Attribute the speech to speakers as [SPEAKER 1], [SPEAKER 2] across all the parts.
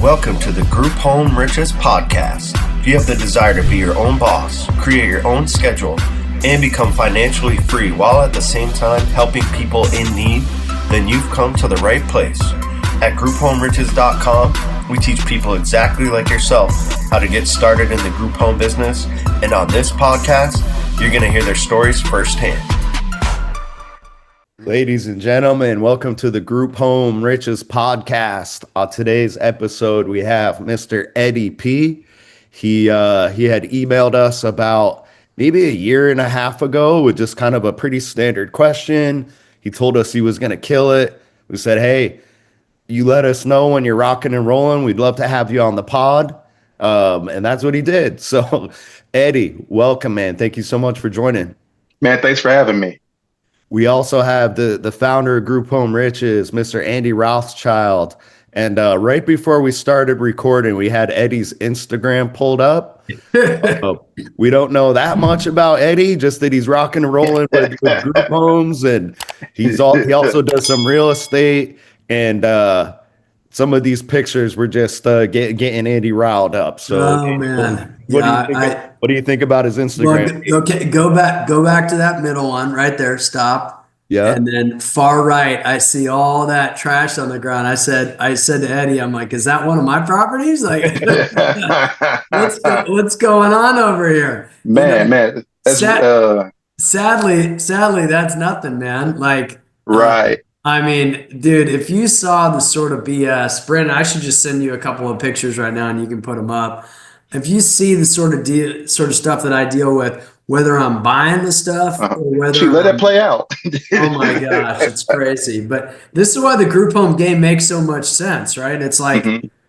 [SPEAKER 1] Welcome to the Group Home Riches podcast. If you have the desire to be your own boss, create your own schedule, and become financially free while at the same time helping people in need, then you've come to the right place. At GroupHomeRiches.com, we teach people exactly like yourself how to get started in the group home business, and on this podcast, you're going to hear their stories firsthand. Ladies and gentlemen, welcome to the Group Home Riches podcast. On today's episode, we have Mr. Eddie P. He had emailed us about maybe a year and a half ago with just kind of a pretty standard question. He told us he was going to kill it. We said, hey, you let us know when you're rocking and rolling. We'd love to have you on the pod. And that's what he did. So, Eddie, welcome, man. Thank you so much for joining.
[SPEAKER 2] Man, thanks for having me.
[SPEAKER 1] We also have the founder of Group Home Riches, Mr. Andy Rothschild. And right before we started recording, we had Eddie's Instagram pulled up. We don't know that much about Eddie, just that he's rocking and rolling with group homes, and he also does some real estate. And some of these pictures were just getting Andy riled up. So,
[SPEAKER 3] man,
[SPEAKER 1] what do you think about his Instagram?
[SPEAKER 3] Well, okay, go back to that middle one right there. Stop.
[SPEAKER 1] Yeah.
[SPEAKER 3] And then far right, I see all that trash on the ground. I said to Eddie, I'm like, is that one of my properties? Like, what's going on over here?
[SPEAKER 2] Man.
[SPEAKER 3] Sadly, that's nothing, man. Like,
[SPEAKER 2] right.
[SPEAKER 3] I mean, dude, if you saw the sort of BS, Brandon, I should just send you a couple of pictures right now and you can put them up. If you see the sort of stuff that I deal with, whether I'm buying the stuff or whether
[SPEAKER 2] let it play out.
[SPEAKER 3] Oh my gosh, it's crazy. But this is why the group home game makes so much sense, right? It's like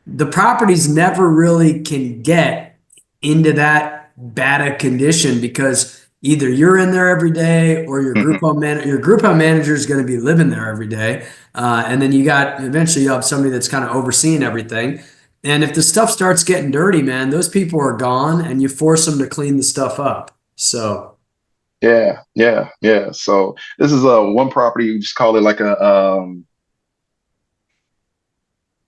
[SPEAKER 3] the properties never really can get into that bad a condition because either you're in there every day or your group home manager is going to be living there every day. And then eventually you have somebody that's kind of overseeing everything. And if the stuff starts getting dirty, man, those people are gone and you force them to clean the stuff up. So.
[SPEAKER 2] Yeah. So this is one property. You just call it like a,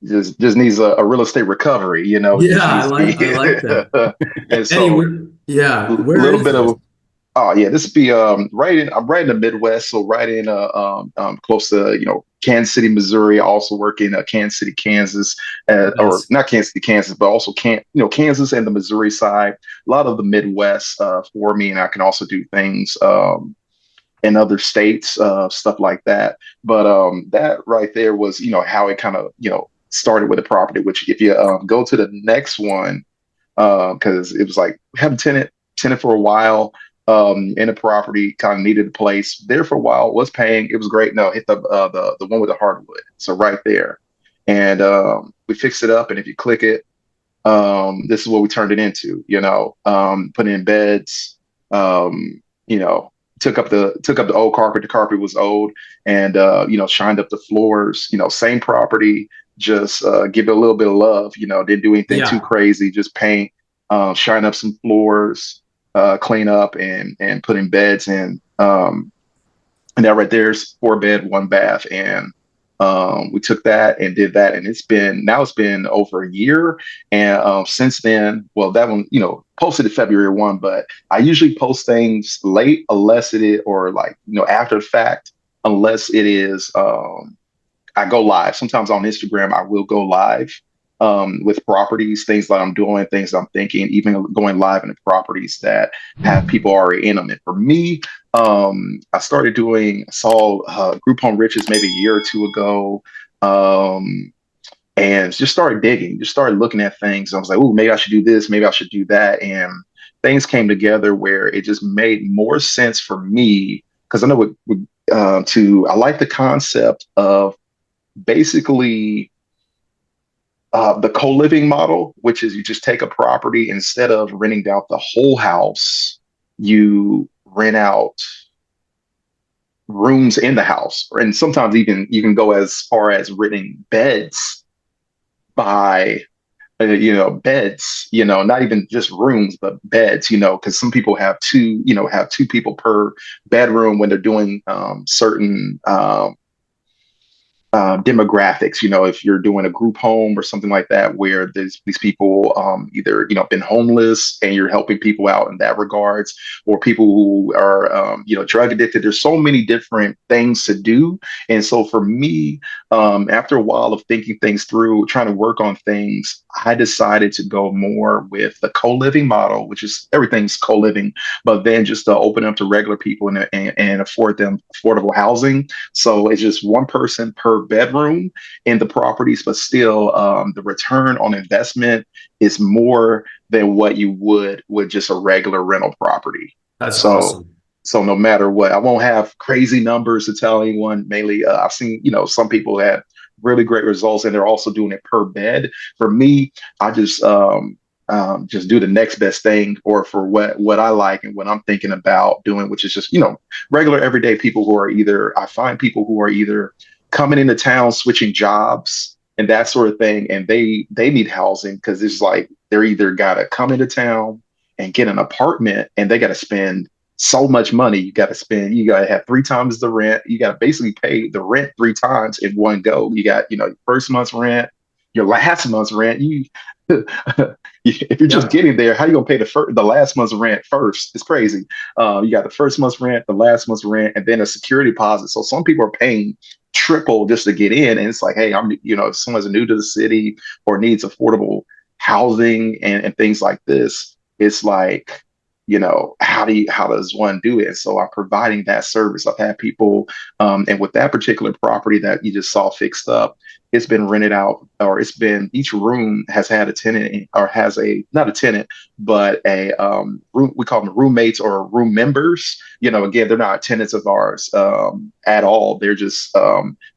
[SPEAKER 2] just needs a real estate recovery, you know?
[SPEAKER 3] Yeah, I like that.
[SPEAKER 2] And so
[SPEAKER 3] where is this?
[SPEAKER 2] This would be I'm right in the Midwest, so right in close to Kansas City, Missouri. I also work in Kansas City, Kansas, or not Kansas City, Kansas, but also Kansas and the Missouri side. A lot of the Midwest for me, and I can also do things in other states, stuff like that. But that right there was how it kind of started with the property. Which if you go to the next one, because it was like we have a tenant for a while. In a property, kind of needed a place there for a while, was paying, it was great. No, hit the one with the hardwood. So right there. And we fixed it up. And if you click it, this is what we turned it into, put in beds, took up the old carpet. The carpet was old and, shined up the floors, same property, just give it a little bit of love, didn't do anything too crazy, just paint, shine up some floors, clean up and put in beds in. And that right there's 4-bed, 1-bath. And we took that and did that. And it's been over a year. And since then, well, that one, posted in February 1, but I usually post things late unless it is, or like, after the fact, unless it is, I go live. Sometimes on Instagram, I will go live. With properties, things that I'm doing, things I'm thinking, even going live in the properties that have people already in them. And for me, I saw Group Home Riches maybe a year or two ago, and just started digging, just started looking at things. I was like, oh, maybe I should do this, maybe I should do that. And things came together where it just made more sense for me because I know I like the concept of basically the co-living model, which is you just take a property, instead of renting out the whole house, you rent out rooms in the house. And sometimes even you can go as far as renting beds by, beds, not even just rooms, but beds, because some people have two people per bedroom when they're doing certain demographics. If you're doing a group home or something like that, where there's these people either been homeless and you're helping people out in that regards, or people who are drug addicted. There's so many different things to do, and so for me, after a while of thinking things through, trying to work on things, I decided to go more with the co-living model, which is everything's co-living, but then just to open up to regular people and afford them affordable housing. So it's just one person per bedroom in the properties, but still the return on investment is more than what you would with just a regular rental property.
[SPEAKER 3] That's
[SPEAKER 2] So
[SPEAKER 3] awesome.
[SPEAKER 2] so no matter what, I won't have crazy numbers to tell anyone. Mainly, I've seen some people have really great results, and they're also doing it per bed. For me, I just do the next best thing, or for what I like and what I'm thinking about doing, which is just regular everyday people who are either I find people who are either coming into town, switching jobs and that sort of thing, and they need housing because it's like they're either got to come into town and get an apartment, and they got to spend so much money. You got to have three times the rent. You got to basically pay the rent three times in one go. You got your first month's rent, your last month's rent. You if you're just
[SPEAKER 3] Yep.
[SPEAKER 2] getting there, how you gonna pay the last month's rent first? It's crazy. You got the first month's rent, the last month's rent, and then a security deposit. So some people are paying triple just to get in, and it's like, hey, if someone's new to the city or needs affordable housing and things like this, it's like, how does one do it? So I'm providing that service. I've had people, and with that particular property that you just saw fixed up, it's been rented out, or each room has had a tenant, or has a not a tenant, but a room. We call them roommates or room members. Again, they're not tenants of ours at all. They're just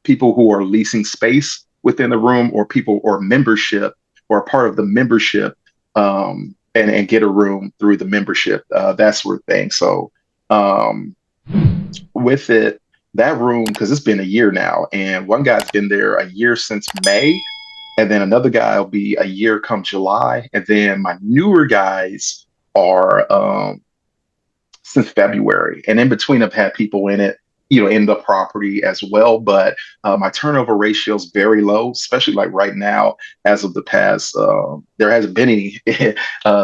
[SPEAKER 2] people who are leasing space within the room, or people or membership, or a part of the membership, and get a room through the membership, that sort of thing. So um, with it, that room, because it's been a year now, and one guy's been there a year since May, and then another guy will be a year come July, and then my newer guys are since February. And in between, I've had people in it, in the property as well. But my turnover ratio is very low, especially like right now, as of the past. There hasn't been any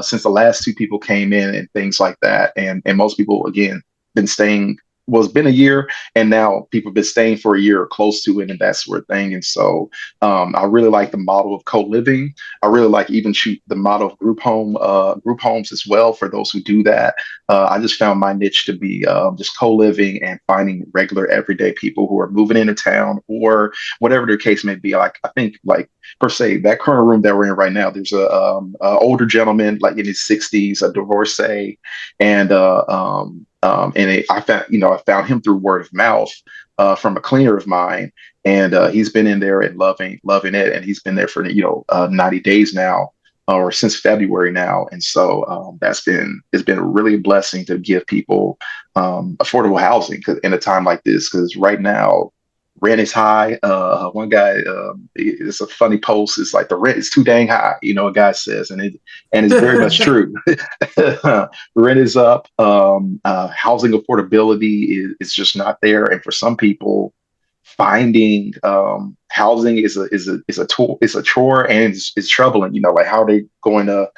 [SPEAKER 2] since the last two people came in and things like that. And most people, again, been staying. Well, it's been a year, and now people have been staying for a year or close to it, and that sort of thing. And so I really like the model of co-living. I really like even shoot the model of group homes as well for those who do that. I just found my niche to be just co-living and finding regular everyday people who are moving into town, or whatever their case may be. Like, I think, like, per se, that current room that we're in right now, there's a older gentleman like in his 60s, a divorcee, and I found him through word of mouth from a cleaner of mine, and he's been in there and loving it, and he's been there for 90 days now, or since February now. And so it's been really a blessing to give people affordable housing in a time like this, because right now rent is high. One guy, it's a funny post. It's like the rent is too dang high. A guy says, and it's very much true. Rent is up. Housing affordability is just not there, and for some people, finding housing is a tool, it's a chore, and it's troubling. Like, how are they going to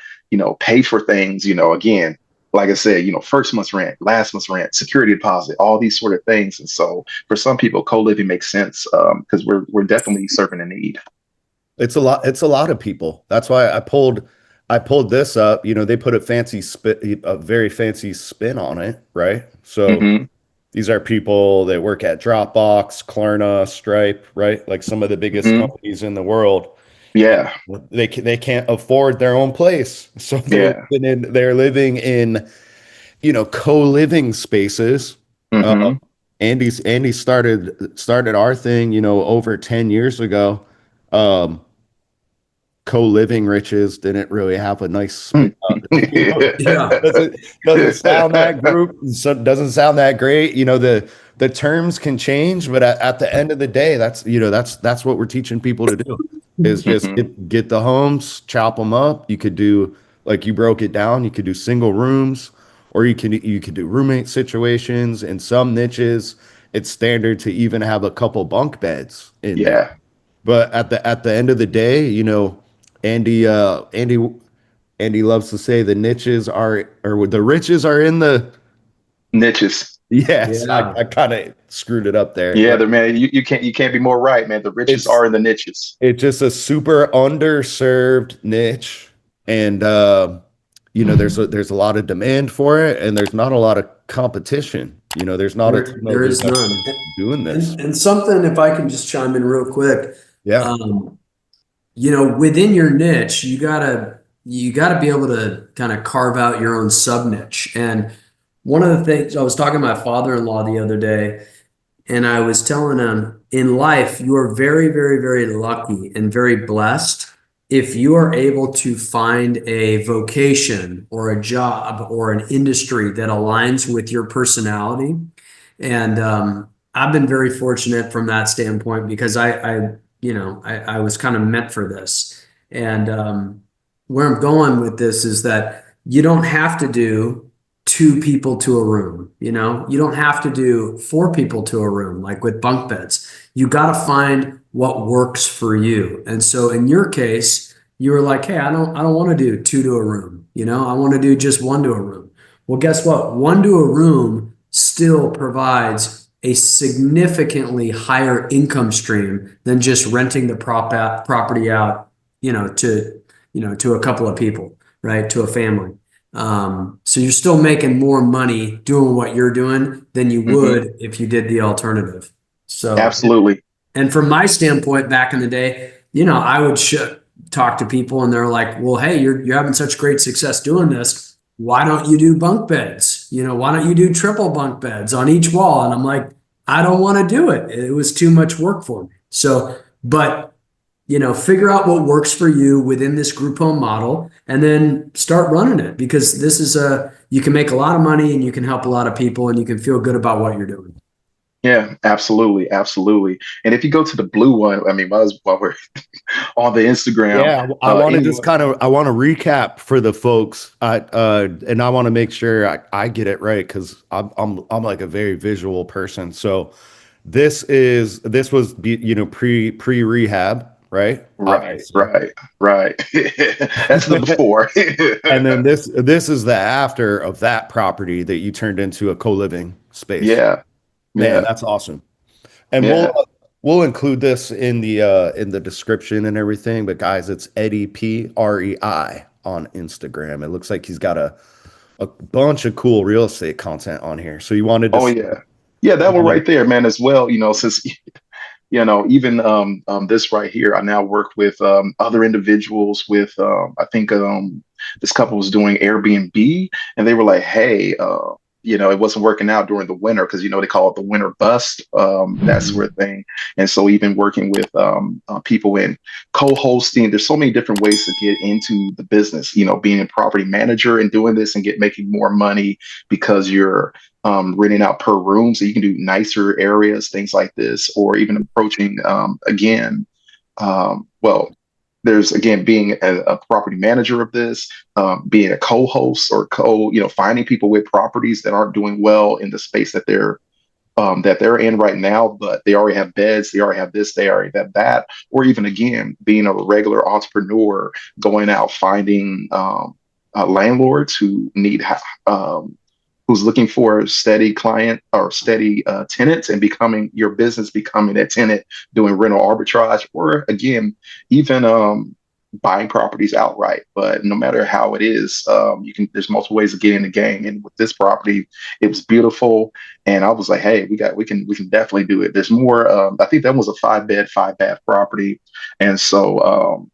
[SPEAKER 2] pay for things? Again, like I said, first month's rent, last month's rent, security deposit, all these sort of things. And so for some people, co-living makes sense because we're definitely serving a need.
[SPEAKER 1] It's a lot. It's a lot of people. That's why I pulled this up. They put a very fancy spin on it, right? So
[SPEAKER 2] Hmm.
[SPEAKER 1] these are people that work at Dropbox, Klarna, Stripe, right? Like some of the biggest
[SPEAKER 2] Hmm.
[SPEAKER 1] companies in the world.
[SPEAKER 2] Yeah.
[SPEAKER 1] They can't afford their own place, so
[SPEAKER 2] Yeah.
[SPEAKER 1] they're living in co-living spaces. Uh,
[SPEAKER 2] Hmm.
[SPEAKER 1] Andy started our thing over 10 years ago. Um, Co-living riches didn't really have a nice spin.
[SPEAKER 3] Yeah.
[SPEAKER 1] Doesn't sound that group. So doesn't sound that great. The terms can change, but at the end of the day, that's what we're teaching people to do is just
[SPEAKER 2] Hmm.
[SPEAKER 1] get the homes, chop them up. You could do like you broke it down. You could do single rooms, or you could do roommate situations in some niches. it's standard to even have a couple bunk beds in there.
[SPEAKER 2] Yeah.
[SPEAKER 1] But at the end of the day, Andy Andy loves to say the niches are, or the riches are in the,
[SPEAKER 2] Niches.
[SPEAKER 1] yes,
[SPEAKER 3] Yeah.
[SPEAKER 1] I kind of screwed it up there,
[SPEAKER 2] Yeah,
[SPEAKER 1] but
[SPEAKER 2] man, you can't be more right, man. The riches
[SPEAKER 1] it's
[SPEAKER 2] are in the niches.
[SPEAKER 1] it's just a super underserved niche, and there's a lot of demand for it, and there's not a lot of competition. There's not a ton of
[SPEAKER 3] There
[SPEAKER 1] others
[SPEAKER 3] is
[SPEAKER 1] that
[SPEAKER 3] none.
[SPEAKER 1] are doing this.
[SPEAKER 3] And something, if I can just chime in real quick,
[SPEAKER 1] Yeah.
[SPEAKER 3] um, within your niche, you gotta be able to kind of carve out your own sub niche. And one of the things I was talking to my father-in-law the other day, and I was telling him in life, you are very, very, very lucky and very blessed if you are able to find a vocation or a job or an industry that aligns with your personality. And I've been very fortunate from that standpoint because I was kind of meant for this. And where I'm going with this is that you don't have to do two people to a room. You don't have to do four people to a room, like with bunk beds. You got to find what works for you. And so in your case, you were like, hey, I don't want to do two to a room. I want to do just one to a room. Well, guess what? One to a room still provides a significantly higher income stream than just renting the property out, to a couple of people, right? To a family. So you're still making more money doing what you're doing than you
[SPEAKER 2] Hmm.
[SPEAKER 3] would if you did the alternative. So,
[SPEAKER 2] Absolutely.
[SPEAKER 3] and from my standpoint, back in the day, I would talk to people, and they're like, "Well, hey, you're having such great success doing this. Why don't you do bunk beds? Why don't you do triple bunk beds on each wall?" And I'm like, "I don't want to do it. It was too much work for me." So, but figure out what works for you within this group home model, and then start running it, because you can make a lot of money, and you can help a lot of people, and you can feel good about what you're doing.
[SPEAKER 2] Yeah, absolutely, absolutely. And if you go to the blue one, I mean, while we're on the Instagram,
[SPEAKER 1] Yeah, I want to just
[SPEAKER 2] anyone,
[SPEAKER 1] kind of I want to recap for the folks, and I want to make sure I get it right because I'm like a very visual person. So this was pre rehab, right?
[SPEAKER 2] right,
[SPEAKER 1] Obviously.
[SPEAKER 2] right, right. That's the before.
[SPEAKER 1] And then this is the after of that property that you turned into a co-living space.
[SPEAKER 2] Yeah,
[SPEAKER 1] Man,
[SPEAKER 2] yeah,
[SPEAKER 1] that's awesome. And
[SPEAKER 2] yeah.
[SPEAKER 1] we'll include this in the description and everything. But guys, it's Eddie Prei on Instagram. It looks like he's got a bunch of cool real estate content on here. So you wanted to
[SPEAKER 2] Oh yeah, yeah. That
[SPEAKER 1] you
[SPEAKER 2] one
[SPEAKER 1] wanted
[SPEAKER 2] right there, man. As well, since even this right here, I now work with other individuals with I think this couple was doing Airbnb, and they were like, hey, it wasn't working out during the winter because they call it the winter bust, that sort of thing. And so even working with people in co-hosting, there's so many different ways to get into the business, being a property manager and doing this and making more money because you're renting out per room, so you can do nicer areas, things like this, or even approaching again. Well, there's again being a property manager of this, being a co-host or finding people with properties that aren't doing well in the space that they're in right now, but they already have beds, they already have this, they already have that, or even again being a regular entrepreneur, going out finding landlords who need who's looking for a steady client or steady tenants and becoming your business, becoming a tenant, doing rental arbitrage, or again, even buying properties outright. But no matter how it is, there's multiple ways of getting in the game. And with this property, it was beautiful. And I was like, hey, we can definitely do it. There's more. I think that was a 5 bed, 5 bath property. And so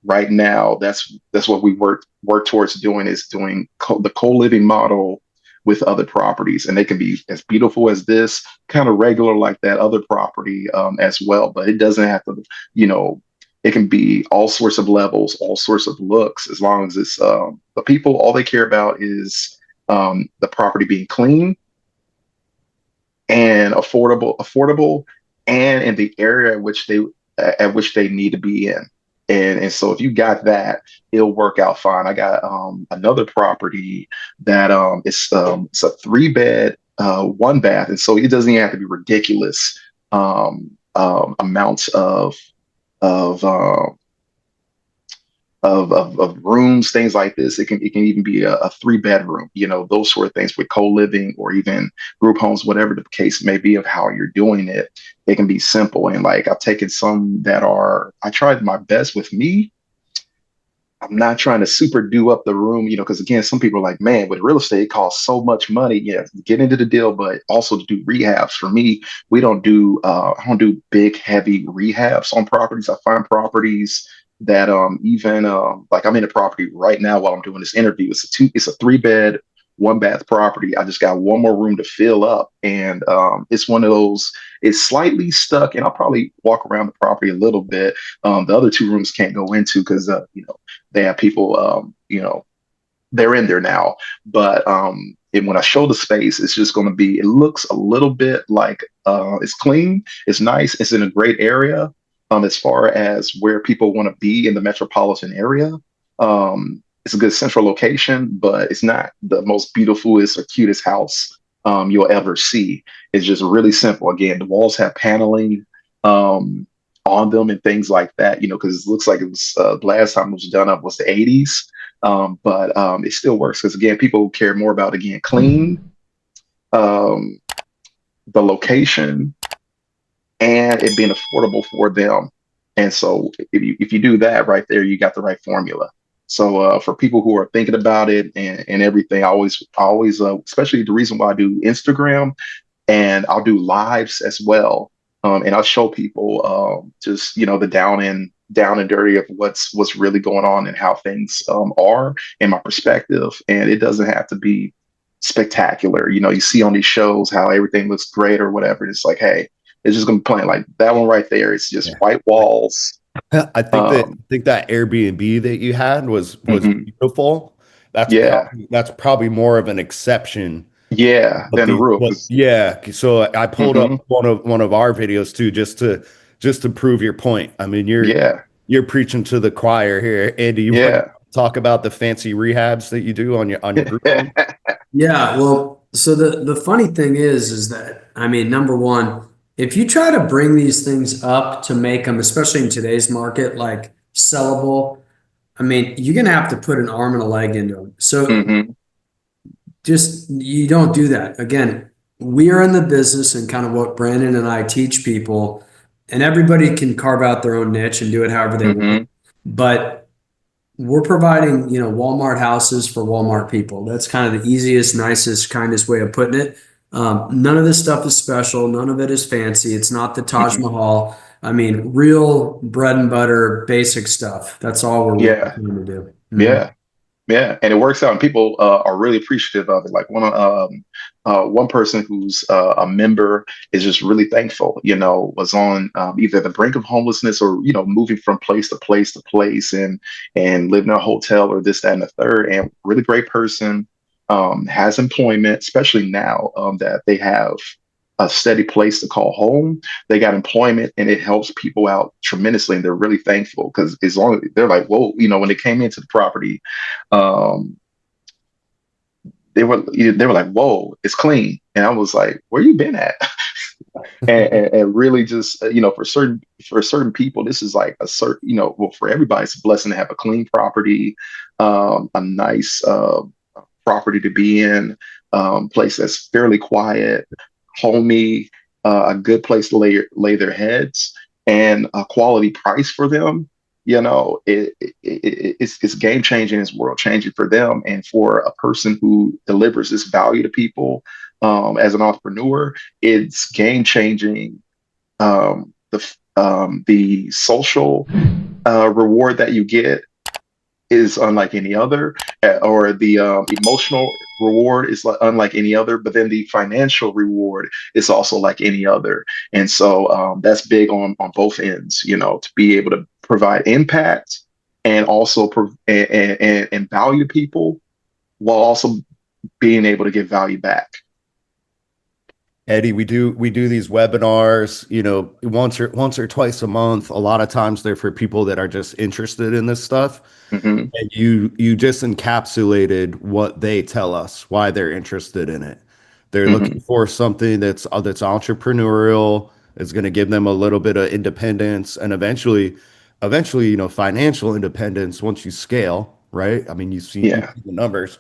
[SPEAKER 2] right now, that's what we work towards doing, is doing the co-living model with other properties, and they can be as beautiful as this, kind of regular like that other property as well. But it doesn't have to, you know, it can be all sorts of levels, all sorts of looks, as long as it's the people. All they care about is the property being clean and affordable, and in the area at which they need to be in. And so if you got that, it'll work out fine. I got another property that it's a 3 bed. one bath, and so it doesn't even have to be ridiculous amounts of of rooms, things like this. It can even be a 3 bedroom, those sort of things with co-living or even group homes, whatever the case may be of how you're doing it. It can be simple. And like I've taken some that I tried my best with me. I'm not trying to super do up the room, because again, some people are like, man, with real estate, it costs so much money. Yeah, get into the deal, but also to do rehabs. For me, I don't do big, heavy rehabs on properties. I find properties that even like I'm in a property right now while I'm doing this interview. It's a 3 bed, 1 bath property. I just got one more room to fill up, and it's one of those. It's slightly stuck, and I'll probably walk around the property a little bit. The other 2 rooms can't go into because they have people, they're in there now. But when I show the space, it's just going to be, it looks a little bit like it's clean, it's nice, it's in a great area as far as where people want to be in the metropolitan area. It's a good central location, but it's not the most beautifulest or cutest house you'll ever see. It's just really simple. Again, the walls have paneling. On them and things like that, because it looks like it was the last time it was done up was the 80s. But it still works because again, people care more about again clean, um, the location, and it being affordable for them. And so if you do that right there, you got the right formula. So for people who are thinking about it and everything, I always especially the reason why I do Instagram and I'll do lives as well. And I'll show people just the down and dirty of what's really going on and how things are in my perspective. And it doesn't have to be spectacular. You see on these shows how everything looks great or whatever. It's like, hey, it's just gonna be plain like that one right there. It's just
[SPEAKER 1] Yeah.
[SPEAKER 2] white walls.
[SPEAKER 1] I think that Airbnb that you had was
[SPEAKER 2] Mhm.
[SPEAKER 1] beautiful. That's
[SPEAKER 2] Yeah,
[SPEAKER 1] probably that's probably more of an exception.
[SPEAKER 2] yeah.
[SPEAKER 1] But
[SPEAKER 2] Then the
[SPEAKER 1] the
[SPEAKER 2] roof
[SPEAKER 1] but
[SPEAKER 2] is.
[SPEAKER 1] yeah, so I pulled up
[SPEAKER 2] Hmm.
[SPEAKER 1] one of our videos too, just to prove your point. I mean,
[SPEAKER 2] Yeah,
[SPEAKER 1] you're preaching to the choir here. Andy, you want to
[SPEAKER 2] yeah.
[SPEAKER 1] talk about the fancy rehabs that you do on your group home?
[SPEAKER 3] Yeah, well, so the funny thing is that I mean, number one, if you try to bring these things up to make them, especially in today's market, like sellable, I mean, you're gonna have to put an arm and a leg into them. So
[SPEAKER 2] Hmm.
[SPEAKER 3] just you don't do that. Again, we are in the business and kind of what Brandon and I teach people, and everybody can carve out their own niche and do it however they want.
[SPEAKER 2] Hmm.
[SPEAKER 3] But we're providing, Walmart houses for Walmart people. That's kind of the easiest, nicest, kindest way of putting it. None of this stuff is special. None of it is fancy. It's not the Taj
[SPEAKER 2] Hmm.
[SPEAKER 3] Mahal. I mean, real bread and butter, basic stuff. That's all we're really
[SPEAKER 2] Yeah,
[SPEAKER 3] trying to do. Mhm.
[SPEAKER 2] yeah. Yeah, and it works out, and people are really appreciative of it. Like one person who's a member is just really thankful. Was on either the brink of homelessness or moving from place to place to place, and living in a hotel or this, that, and the third. And really great person, has employment, especially now that they have a steady place to call home. They got employment, and it helps people out tremendously, and they're really thankful because as long as they're like, whoa, when they came into the property, um, they were like, "Whoa, it's clean," and I was like, "Where you been at?" and really just for certain people, this is like a certain well, for everybody, it's a blessing to have a clean property, a nice property to be in, place that's fairly quiet, homey, a good place to lay their heads, and a quality price for them. It's game changing, it's world changing for them, and for a person who delivers this value to people as an entrepreneur, it's game changing. The social reward that you get is unlike any other, or the emotional reward is unlike any other, but then the financial reward is also like any other. And so that's big on both ends, to be able to provide impact and also and value people while also being able to give value back.
[SPEAKER 1] Eddie, we do these webinars, once or twice a month. A lot of times they're for people that are just interested in this stuff.
[SPEAKER 2] Hmm.
[SPEAKER 1] And you just encapsulated what they tell us, why they're interested in it. They're looking
[SPEAKER 2] Hmm.
[SPEAKER 1] for something that's entrepreneurial, is going to give them a little bit of independence and eventually, financial independence once you scale, right? I mean, you
[SPEAKER 2] Yeah.
[SPEAKER 1] see the numbers,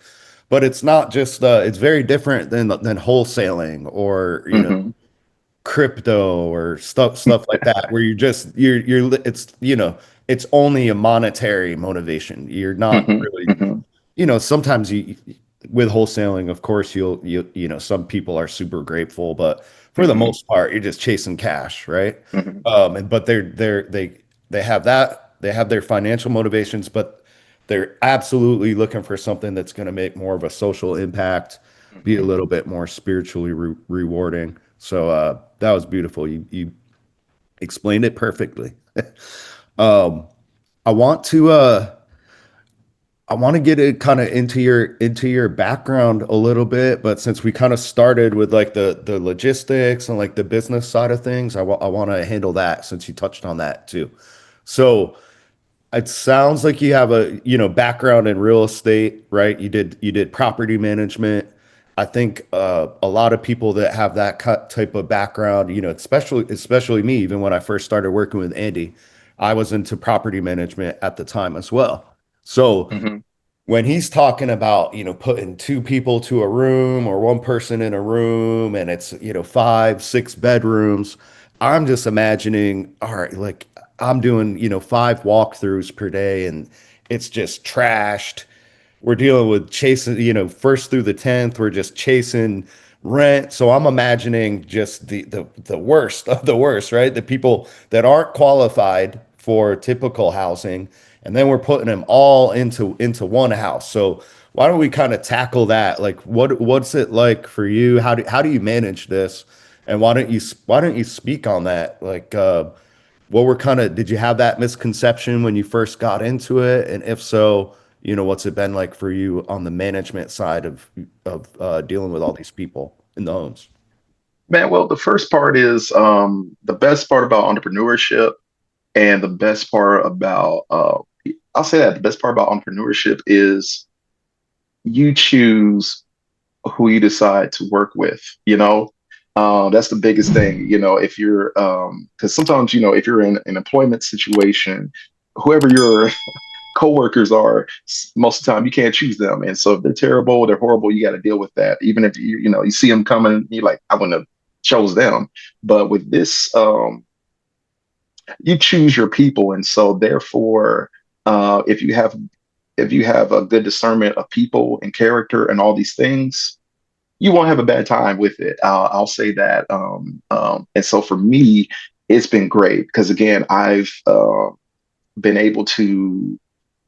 [SPEAKER 1] but it's not just it's very different than wholesaling or,
[SPEAKER 2] Hmm.
[SPEAKER 1] crypto or stuff like that where it's only a monetary motivation. You're not
[SPEAKER 2] Hmm.
[SPEAKER 1] really,
[SPEAKER 2] Hmm.
[SPEAKER 1] sometimes with wholesaling, of course, some people are super grateful, but for the
[SPEAKER 2] Hmm.
[SPEAKER 1] most part, you're just chasing cash, right?
[SPEAKER 2] Hmm.
[SPEAKER 1] But they have they have their financial motivations, but they're absolutely looking for something that's going to make more of a social impact, be a
[SPEAKER 2] Hmm.
[SPEAKER 1] little bit more spiritually rewarding. So that was beautiful. You explained it perfectly. Um, I want to get it kind of into your background a little bit, but since we kind of started with like the logistics and like the business side of things, I want to handle that since you touched on that too. So it sounds like you have a, background in real estate, right? You did property management. I think a lot of people that have that type of background, especially me, even when I first started working with Andy, I was into property management at the time as well. So
[SPEAKER 2] Hmm.
[SPEAKER 1] when he's talking about, putting two people to a room or one person in a room and it's, five, six bedrooms, I'm just imagining, all right, like I'm doing, five walkthroughs per day and it's just trashed. We're dealing with chasing, first through the 10th, we're just chasing rent. So I'm imagining just the worst of the worst, right? The people that aren't qualified for typical housing, and then we're putting them all into one house. So why don't we kind of tackle that? Like what's it like for you? How do you manage this? And why don't you speak on that? Like what were kind of, did you have that misconception when you first got into it? And if so, what's it been like for you on the management side of dealing with all these people in the homes?
[SPEAKER 2] Man, well, the first part is the best part about entrepreneurship, and the best part about I'll say that the best part about entrepreneurship is you choose who you decide to work with. That's the biggest thing. If you're because sometimes if you're in an employment situation, whoever your coworkers are, most of the time you can't choose them, and so if they're terrible, they're horrible, you got to deal with that. Even if you see them coming, you're like, I wouldn't have chose them. But with this, you choose your people, and so therefore, if you have a good discernment of people and character and all these things, you won't have a bad time with it. I'll say that. And so for me, it's been great because again, I've been able to,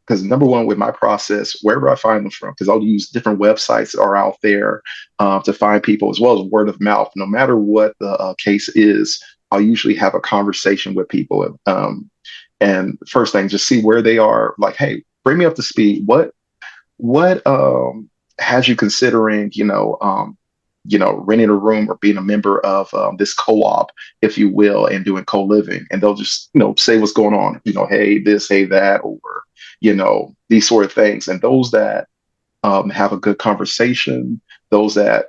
[SPEAKER 2] because number one, with my process, wherever I find them from, because I'll use different websites that are out there to find people, as well as word of mouth. No matter what the case is, I'll usually have a conversation with people. And first thing, just see where they are. Like, hey, bring me up to speed. What has you considering, renting a room or being a member of this co-op, if you will, and doing co-living? And they'll just, say what's going on. Hey, this, hey, that, or these sort of things. And those that have a good conversation, those that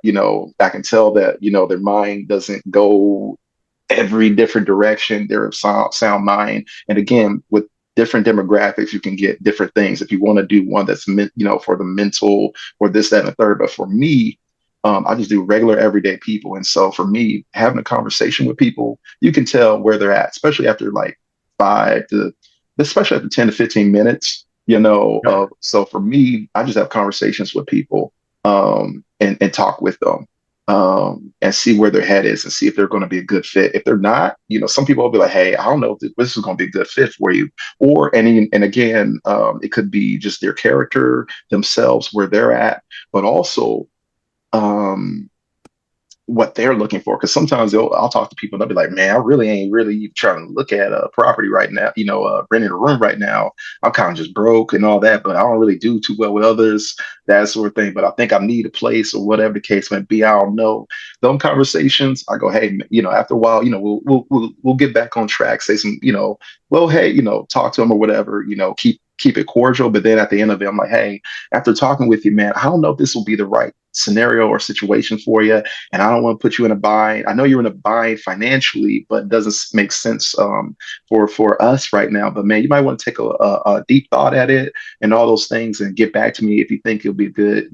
[SPEAKER 2] I can tell that their mind doesn't go every different direction. They're of sound mind. And again, with different demographics, you can get different things. If you want to do one that's for the mental or this, that, and the third. But for me, I just do regular everyday people. And so for me, having a conversation with people, you can tell where they're at, especially after like especially after 10 to 15 minutes. So for me, I just have conversations with people and talk with them and see where their head is and see if they're going to be a good fit. If they're not, some people will be like, "Hey, I don't know if this is going to be a good fit for you." And again, it could be just their character, themselves, where they're at, but also um, what they're looking for. Because sometimes I'll talk to people and they'll be like, "Man, I really ain't really trying to look at a property right now. Renting a room right now. I'm kind of just broke and all that, but I don't really do too well with others, that sort of thing. But I think I need a place or whatever the case may be. I don't know." Those conversations, I go, "Hey, after a while, we'll get back on track. Say some, well, hey, talk to them or whatever. Keep it cordial. But then at the end of it, I'm like, hey, after talking with you, man, I don't know if this will be the right scenario or situation for you, and I don't want to put you in a bind. I know you're in a bind financially, but it doesn't make sense for us right now. But man, you might want to take a deep thought at it and all those things, and get back to me if you think it'll be good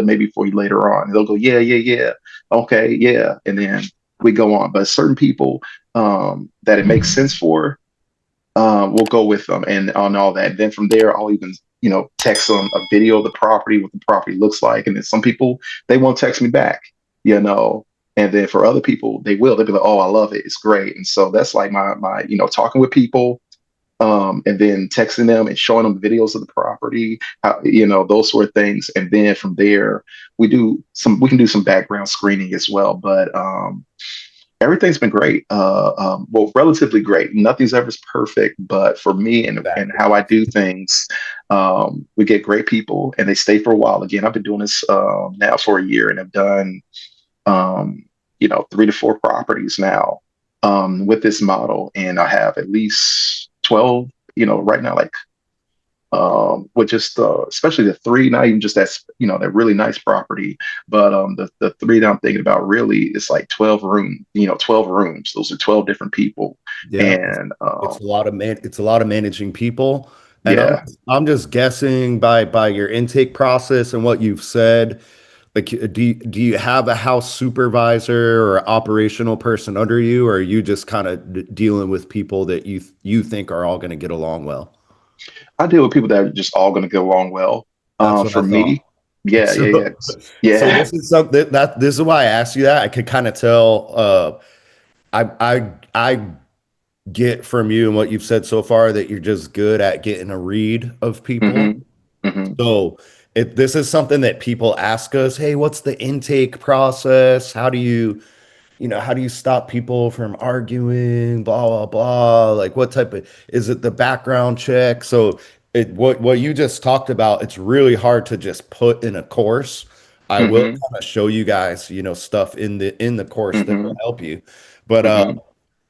[SPEAKER 2] maybe for you later on. And they'll go, yeah, yeah, yeah, okay, yeah, and then we go on. But certain people that it makes sense for, we'll go with them and on all that. And then from there, I'll even, text them a video of the property, what the property looks like. And then some people, they won't text me back, you know. And then for other people, they will. They'll be like, "Oh, I love it. It's great." And so that's like my talking with people, and then texting them and showing them videos of the property, how, those sort of things. And then from there, we can do some background screening as well. But everything's been great. Well, relatively great. Nothing's ever perfect, but for me and how I do things, we get great people and they stay for a while. Again, I've been doing this now for a year, and I've done, 3 to 4 properties now with this model, and I have at least 12. Right now, like with just especially the 3, not even just that really nice property, but the 3 that I'm thinking about really is like 12 rooms. Those are 12 different people,
[SPEAKER 1] Yeah,
[SPEAKER 2] and
[SPEAKER 1] it's a lot of managing people. And
[SPEAKER 2] yeah.
[SPEAKER 1] I'm just guessing by your intake process and what you've said. Like, do you have a house supervisor or operational person under you, or are you just kind of dealing with people that you think are all going to get along well?
[SPEAKER 2] I deal with people that are just all going to get along well.
[SPEAKER 1] That's what
[SPEAKER 2] For
[SPEAKER 1] I thought.
[SPEAKER 2] me, yeah, yeah, yeah,
[SPEAKER 1] So, so
[SPEAKER 2] yeah.
[SPEAKER 1] this is something that this is why I asked you that. I could kind of tell. I get from you and what you've said so far that you're just good at getting a read of people.
[SPEAKER 2] Hmm. Hmm.
[SPEAKER 1] So this is something that people ask us. Hey, what's the intake process? How do you stop people from arguing, blah, blah, blah? Like, what type of, is it the background check? So what you just talked about, it's really hard to just put in a course. I will
[SPEAKER 2] Hmm.
[SPEAKER 1] kind of show you guys, stuff in the course that will
[SPEAKER 2] Hmm.
[SPEAKER 1] help you. But
[SPEAKER 2] Hmm.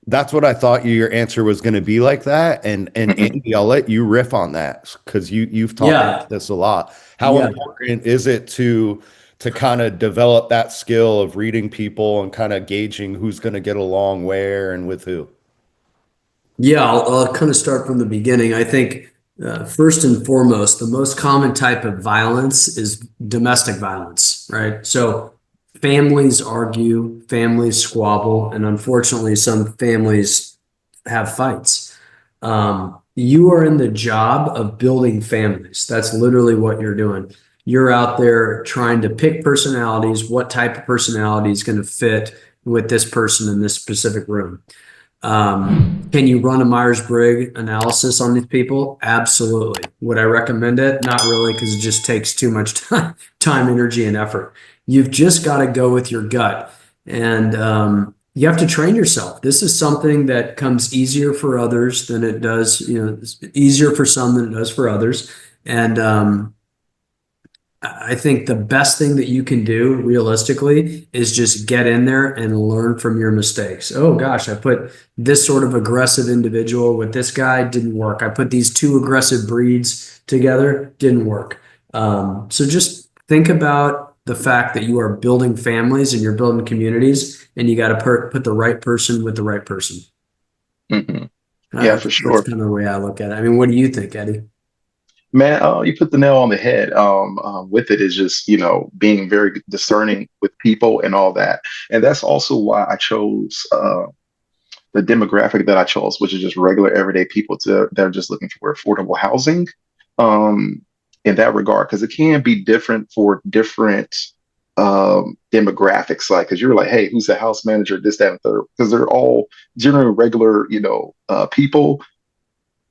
[SPEAKER 1] that's what I thought your answer was going to be like that. And
[SPEAKER 2] Hmm.
[SPEAKER 1] Andy, I'll let you riff on that because you've talked
[SPEAKER 3] Yeah.
[SPEAKER 1] about this a lot. How
[SPEAKER 3] Yeah.
[SPEAKER 1] important is it to kind of develop that skill of reading people and kind of gauging who's going to get along where and with who?
[SPEAKER 3] Yeah, I'll kind of start from the beginning. I think first and foremost, the most common type of violence is domestic violence, right? So families argue, families squabble, and unfortunately, some families have fights. You are in the job of building families. That's literally what you're doing. You're out there trying to pick personalities, what type of personality is going to fit with this person in this specific room. Can you run a Myers-Briggs analysis on these people? Absolutely. Would I recommend it? Not really, because it just takes too much time, energy, and effort. You've just got to go with your gut, and you have to train yourself. This is something that comes easier for others than it does. It's easier for some than it does for others, and I think the best thing that you can do realistically is just get in there and learn from your mistakes. Oh gosh, I put this sort of aggressive individual with this guy, didn't work. I put these 2 aggressive breeds together, didn't work. So just think about the fact that you are building families and you're building communities, and you got to put the right person with the right person.
[SPEAKER 2] Hmm. Yeah, for
[SPEAKER 3] That's
[SPEAKER 2] sure.
[SPEAKER 3] kind of the way I look at it. I mean, what do you think, Eddie?
[SPEAKER 2] Man, you put the nail on the head. With it is just, being very discerning with people and all that. And that's also why I chose the demographic that I chose, which is just regular everyday people that are just looking for affordable housing, um, in that regard, because it can be different for different demographics. Like, because you're like, hey, who's the house manager, this, that, and third, because they're all generally regular, people,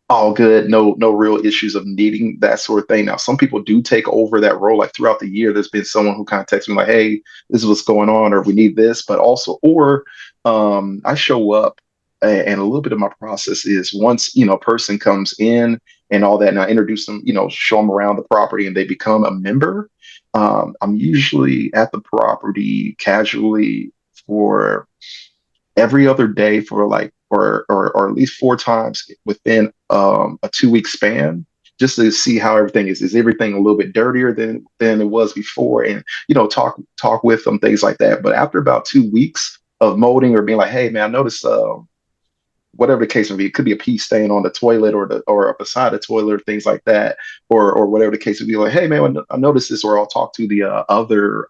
[SPEAKER 2] all good, no real issues of needing that sort of thing. Now, some people do take over that role. Like throughout the year, there's been someone who kind of texts me like, "Hey, this is what's going on," or "We need this," but also, or I show up, and a little bit of my process is once a person comes in and all that, and I introduce them, show them around the property, and they become a member. I'm usually at the property casually for every other day for like or at least 4 times within a 2-week span, just to see how everything is. Is everything a little bit dirtier than it was before? And talk with them, things like that. But after about 2 weeks of molding or being like, hey man, I noticed whatever the case may be, it could be a pee stain on the toilet or beside the toilet, or things like that, or whatever the case would be. Like, hey man, I noticed this, or I'll talk to the other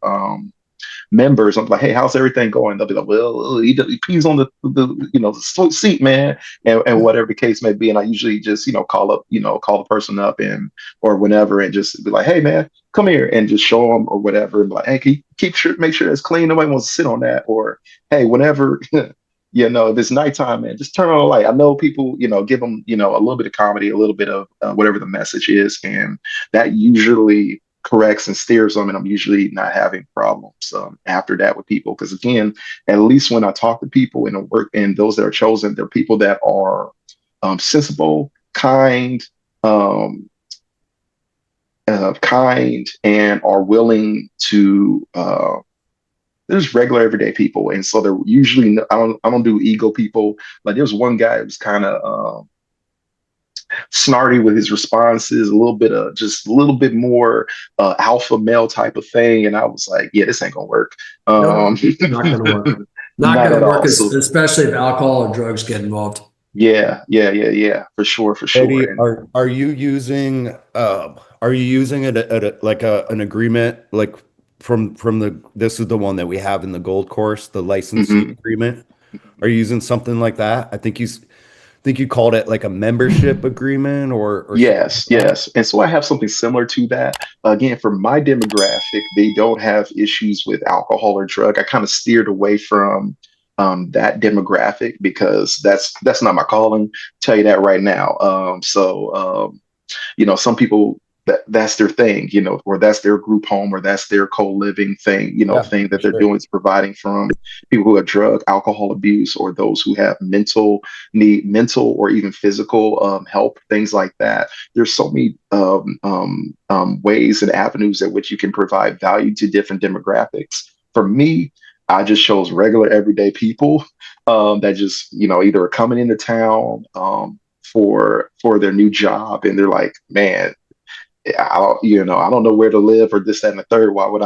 [SPEAKER 2] members. I'm like, hey, how's everything going? They'll be like, well, he pees on the seat, man, and whatever the case may be. And I usually just call the person up and or whenever, and just be like, hey man, come here, and just show them or whatever, and be like, hey, can you make sure it's clean? Nobody wants to sit on that. Or hey, whenever. If it's nighttime, man, just turn on the light. I know people, give them, a little bit of comedy, a little bit of whatever the message is, and that usually corrects and steers them, and I'm usually not having problems after that with people. Because again, at least when I talk to people and work, and those that are chosen, they're people that are sensible, um, kind, and are willing to. There's regular everyday people, and so they're usually I don't do ego people. Like there's one guy who was kind of snarty with his responses, a little bit of just a little bit more alpha male type of thing, and I was like, yeah, this ain't gonna work.
[SPEAKER 3] Nope,
[SPEAKER 2] Um,
[SPEAKER 3] not going to work. Not
[SPEAKER 2] not
[SPEAKER 3] going
[SPEAKER 2] at
[SPEAKER 3] to work,
[SPEAKER 2] all. So
[SPEAKER 3] especially if alcohol or drugs get involved.
[SPEAKER 2] yeah, yeah, yeah, yeah, for sure, for sure.
[SPEAKER 1] Eddie,
[SPEAKER 2] And
[SPEAKER 1] are you using it like an agreement like from the this is the one that we have in the gold course, the licensee
[SPEAKER 2] mhm.
[SPEAKER 1] agreement? Are you using something like that? Think you called it like a membership agreement or something
[SPEAKER 2] Yes,
[SPEAKER 1] like that.
[SPEAKER 2] yes. And so I have something similar to that. Again, for my demographic, they don't have issues with alcohol or drug. I kind of steered away from that demographic because that's not my calling. Tell you that right now. Some people that's their thing, or that's their group home, or that's their co-living thing,
[SPEAKER 1] Yeah,
[SPEAKER 2] thing
[SPEAKER 1] for
[SPEAKER 2] that they're
[SPEAKER 1] sure.
[SPEAKER 2] doing is providing from people who have drug, alcohol abuse, or those who have mental or even physical help, things like that. There's so many ways and avenues at which you can provide value to different demographics. For me, I just chose regular everyday people that just either are coming into town for their new job, and they're like, man, I don't know where to live or this, that, and the third. Why would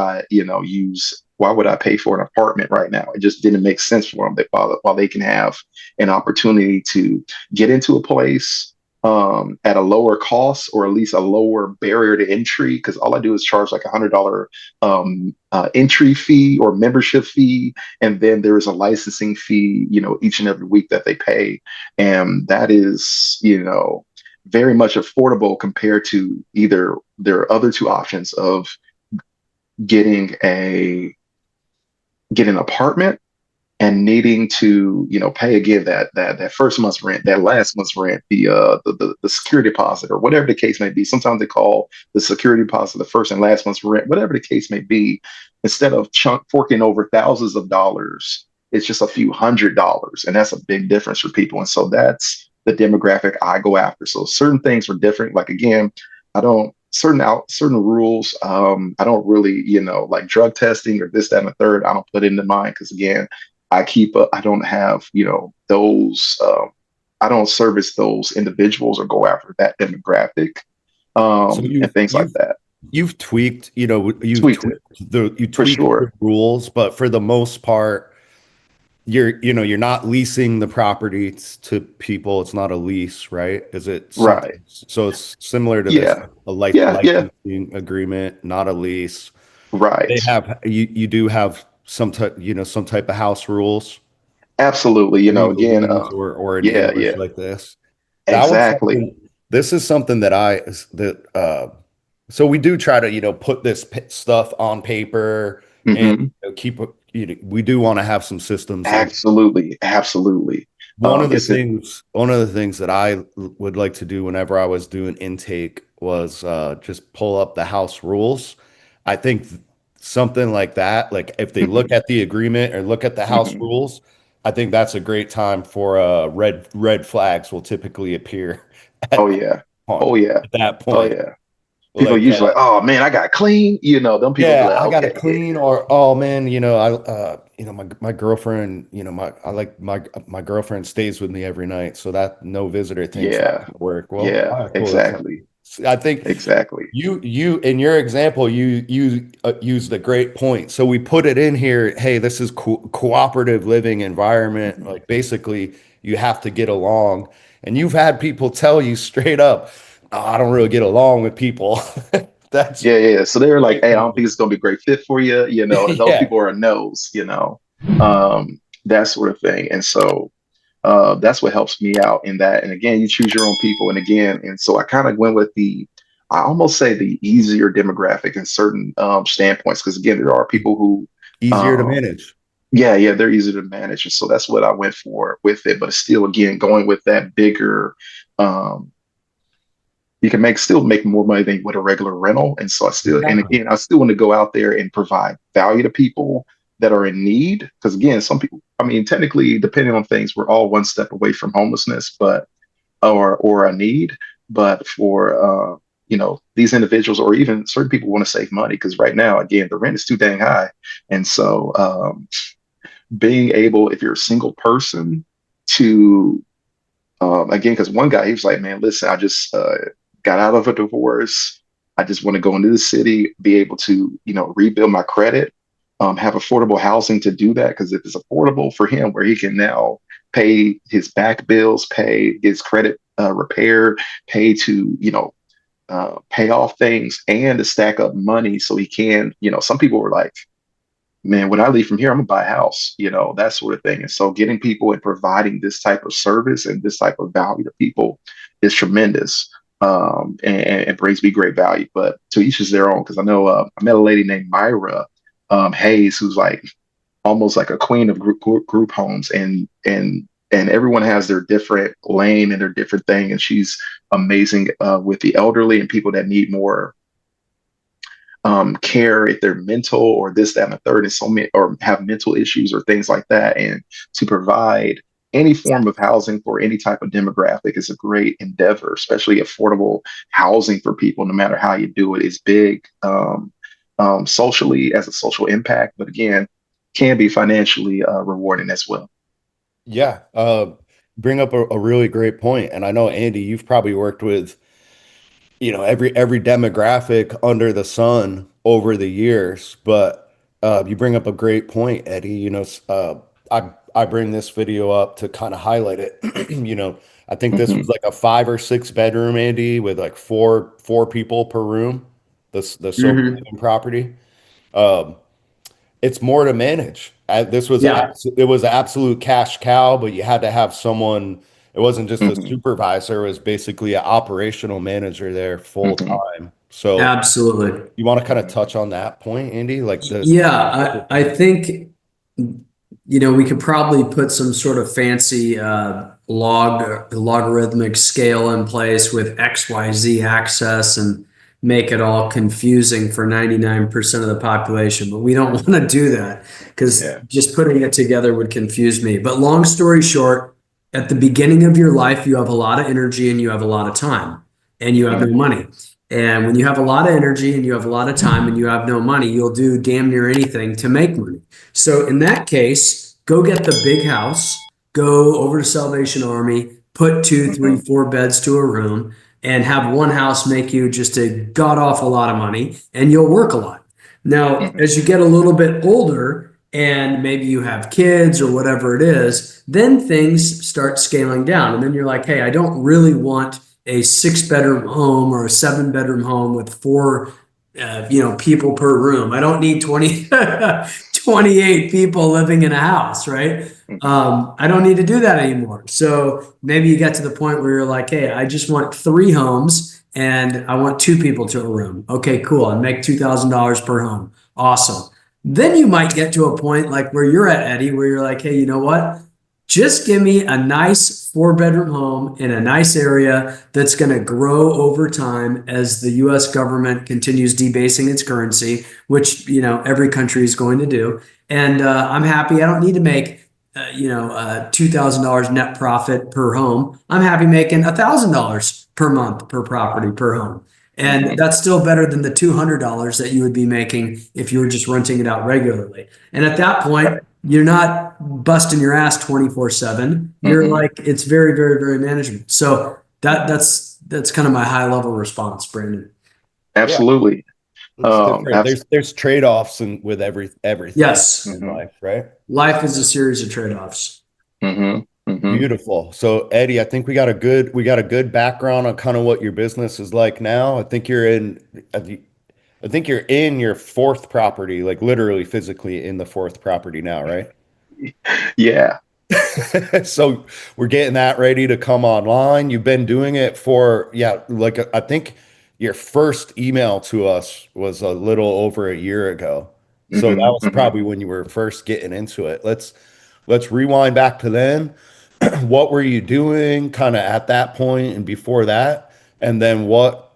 [SPEAKER 2] why would I pay for an apartment right now? It just didn't make sense for them. That while they can have an opportunity to get into a place at a lower cost, or at least a lower barrier to entry, because all I do is charge like $100 entry fee or membership fee, and then there is a licensing fee, each and every week that they pay, and that is, very much affordable compared to either their other two options of getting a get an apartment and needing to pay again that first month's rent, that last month's rent, the security deposit, or whatever the case may be. Sometimes they call the security deposit the first and last month's rent, whatever the case may be. Instead of forking over thousands of dollars, it's just a few $100s, and that's a big difference for people. And so that's the demographic I go after. So certain things are different. Like again, I don't certain rules. I don't really, like drug testing or this, that, and the third. I don't put into mind because again, I don't have, those, I don't service those individuals or go after that demographic,
[SPEAKER 1] So
[SPEAKER 2] and things like that.
[SPEAKER 1] you've tweaked,
[SPEAKER 2] Tweaked it
[SPEAKER 1] you
[SPEAKER 2] for
[SPEAKER 1] tweaked the
[SPEAKER 2] sure.
[SPEAKER 1] rules, but for the most part, you're not leasing the property to people. It's not a lease, right? Is it something?
[SPEAKER 2] Right.
[SPEAKER 1] So it's similar to this,
[SPEAKER 2] Yeah.
[SPEAKER 1] a
[SPEAKER 2] Yeah. Yeah.
[SPEAKER 1] licensing agreement, not a lease.
[SPEAKER 2] Right.
[SPEAKER 1] You do have some type of house rules,
[SPEAKER 2] Absolutely. Again,
[SPEAKER 1] legalities, or in
[SPEAKER 2] yeah,
[SPEAKER 1] English
[SPEAKER 2] yeah,
[SPEAKER 1] like this. That was
[SPEAKER 2] exactly.
[SPEAKER 1] something. This is something so we do try to put this stuff on paper and
[SPEAKER 2] Hmm.
[SPEAKER 1] keep we do want to have some systems in.
[SPEAKER 2] Absolutely. Absolutely. It's it.
[SPEAKER 1] One of the things that I would like to do whenever I was doing intake was just pull up the house rules. I think something like that, like if they look
[SPEAKER 2] Mhm,
[SPEAKER 1] at the agreement or look at the house
[SPEAKER 2] mhm.
[SPEAKER 1] rules, I think that's a great time for red flags will typically appear
[SPEAKER 2] Oh
[SPEAKER 1] at
[SPEAKER 2] yeah.
[SPEAKER 1] point
[SPEAKER 2] Oh yeah.
[SPEAKER 1] at that
[SPEAKER 2] Oh
[SPEAKER 1] point.
[SPEAKER 2] yeah. People
[SPEAKER 1] Like
[SPEAKER 2] usually like, oh man, I got clean. Them people be
[SPEAKER 1] yeah,
[SPEAKER 2] like,
[SPEAKER 1] I got to
[SPEAKER 2] okay, yeah,
[SPEAKER 1] clean or oh man, my girlfriend, I like my girlfriend stays with me every night, so that no visitor thing's not
[SPEAKER 2] yeah,
[SPEAKER 1] gonna work. Well,
[SPEAKER 2] yeah,
[SPEAKER 1] all right, cool. That's not
[SPEAKER 2] exactly.
[SPEAKER 1] I think
[SPEAKER 2] Exactly.
[SPEAKER 1] you in your example, you used a great point. So we put it in here. Hey, this is cooperative living environment. Like basically, you have to get along. And you've had people tell you straight up, "Oh, I don't really get along with people." That's
[SPEAKER 2] Yeah. So they're like, hey, I don't think it's gonna be a great fit for you, and those
[SPEAKER 1] yeah,
[SPEAKER 2] people are no's, that sort of thing. And so that's what helps me out in that. And again, you choose your own people. And so I kind of went with I almost say the easier demographic in certain standpoints, because again, there are people who,
[SPEAKER 1] easier to
[SPEAKER 2] um,
[SPEAKER 1] manage.
[SPEAKER 2] yeah, they're easy to manage. And so that's what I went for with it. But still, again, going with that bigger, um, you can still make more money than with a regular rental. And so and
[SPEAKER 1] Exactly.
[SPEAKER 2] again, I still want to go out there and provide value to people that are in need. Because again, some people, I mean, technically, depending on things, we're all one step away from homelessness, or a need. But for these individuals, or even certain people, want to save money because right now, again, the rent is too dang high. And so being able, if you're a single person, to again, because one guy, he was like, man, listen, I just got out of a divorce. I just want to go into the city, be able to, rebuild my credit, have affordable housing to do that. Because if it's affordable for him, where he can now pay his back bills, pay his credit repaired, pay to, pay off things and to stack up money so he can, some people were like, man, when I leave from here, I'm gonna buy a house, that sort of thing. And so getting people and providing this type of service and this type of value to people is tremendous. And brings me great value, but to each is their own. Because I know I met a lady named Myra Hayes, who's like almost like a queen of group homes, and everyone has their different lane and their different thing. And she's amazing with the elderly and people that need more care, if they're mental or this, that, and the third, and so many, or have mental issues or things like that. And to provide any form of housing for any type of demographic is a great endeavor, especially affordable housing for people, no matter how you do it, is big socially as a social impact, but again, can be financially rewarding as well.
[SPEAKER 1] Yeah. Bring up a really great point. And I know, Andy, you've probably worked with, every demographic under the sun over the years. But you bring up a great point, Eddie. I bring this video up to kind of highlight it. I think this was
[SPEAKER 2] Hmm.
[SPEAKER 1] like a 5 or 6 bedroom, Andy, with like four people per room. The sober
[SPEAKER 3] Hmm.
[SPEAKER 1] living property. Um, it's more to manage.
[SPEAKER 3] Yeah.
[SPEAKER 1] It was an absolute cash cow, but you had to have someone. It wasn't just a
[SPEAKER 2] Hmm.
[SPEAKER 1] supervisor; it was basically an operational manager there full
[SPEAKER 2] Hmm.
[SPEAKER 1] time. So
[SPEAKER 3] Absolutely.
[SPEAKER 1] you want to kind of touch on that point, Andy? Like the
[SPEAKER 3] Yeah, I think we could probably put some sort of fancy logarithmic scale in place with XYZ access and make it all confusing for 99% of the population. But we don't want to do that because
[SPEAKER 2] Yeah.
[SPEAKER 3] just putting it together would confuse me. But long story short, at the beginning of your life, you have a lot of energy and you have a lot of time and you have no
[SPEAKER 2] Hmm.
[SPEAKER 3] money. And when you have a lot of energy and you have a lot of time and you have no money, you'll do damn near anything to make money. So in that case, go get the big house, go over to Salvation Army, put two, three,
[SPEAKER 2] Hmm.
[SPEAKER 3] 4 beds to a room, and have one house make you just a god awful lot of money, and you'll work a lot. Now,
[SPEAKER 2] Hmm.
[SPEAKER 3] as you get a little bit older and maybe you have kids or whatever it is, then things start scaling down. And then you're like, hey, I don't really want a 6 bedroom home or a 7 bedroom home with four people per room. I don't need 28 people living in a house, right?
[SPEAKER 2] Hmm.
[SPEAKER 3] I don't need to do that anymore. So maybe you get to the point where you're like, hey, I just want 3 homes and I want 2 people to a room. Okay, cool. And make $2,000 per home. Awesome. Then you might get to a point like where you're at, Eddie, where you're like, hey, you know what? Just give me a nice 4 bedroom home in a nice area that's going to grow over time as the US government continues debasing its currency, which, every country is going to do. And I'm happy. I don't need to make, $2,000 net profit per home. I'm happy making $1,000 per month per property per home. And
[SPEAKER 2] Hmm.
[SPEAKER 3] that's still better than the $200 that you would be making if you were just renting it out regularly. And at that point,
[SPEAKER 2] Right.
[SPEAKER 3] you're not busting your ass 24/7. You're
[SPEAKER 2] Hmm.
[SPEAKER 3] like, it's very, very, very manageable. So that's that's kind of my high level response, Brandon.
[SPEAKER 1] Yeah,
[SPEAKER 2] Absolutely.
[SPEAKER 1] it's different.
[SPEAKER 2] Abs-
[SPEAKER 1] There's trade-offs with everything
[SPEAKER 3] Yes,
[SPEAKER 1] in
[SPEAKER 2] hmm
[SPEAKER 1] life, right?
[SPEAKER 3] life is a series of trade-offs.
[SPEAKER 2] hmm hmm
[SPEAKER 1] Beautiful. So Eddie, I think we got a good background on kind of what your business is like now. I think you're in your fourth property, like literally physically in the fourth property now, right?
[SPEAKER 2] Yeah.
[SPEAKER 1] So we're getting that ready to come online. You've been doing it for, yeah, like I think your first email to us was a little over a year ago. So that
[SPEAKER 2] hmm
[SPEAKER 1] was
[SPEAKER 2] hmm
[SPEAKER 1] probably when you were first getting into it. Let's rewind back to then. What were you doing kind of at that point and before that? And then what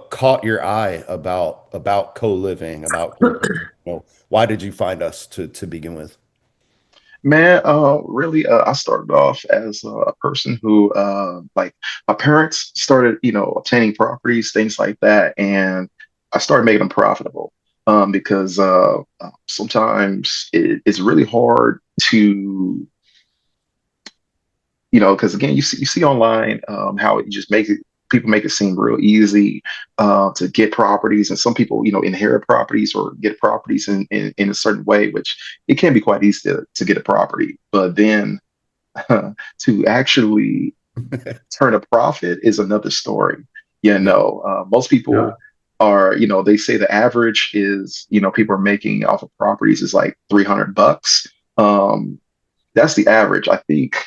[SPEAKER 1] caught your eye about co-living, about group home? Why did you find us to begin with?
[SPEAKER 2] Man, really, I started off as a person who, like, my parents started, obtaining properties, things like that, and I started making them profitable. Because sometimes it's really hard to, because again, you see online how it just makes it people make it seem real easy to get properties, and some people inherit properties or get properties in a certain way, which it can be quite easy to get a property, but then to actually turn a profit is another story.
[SPEAKER 1] Yeah.
[SPEAKER 2] Most
[SPEAKER 3] Yeah.
[SPEAKER 2] people are, they say the average is, people are making off of properties is like $300. Um, that's the average. I think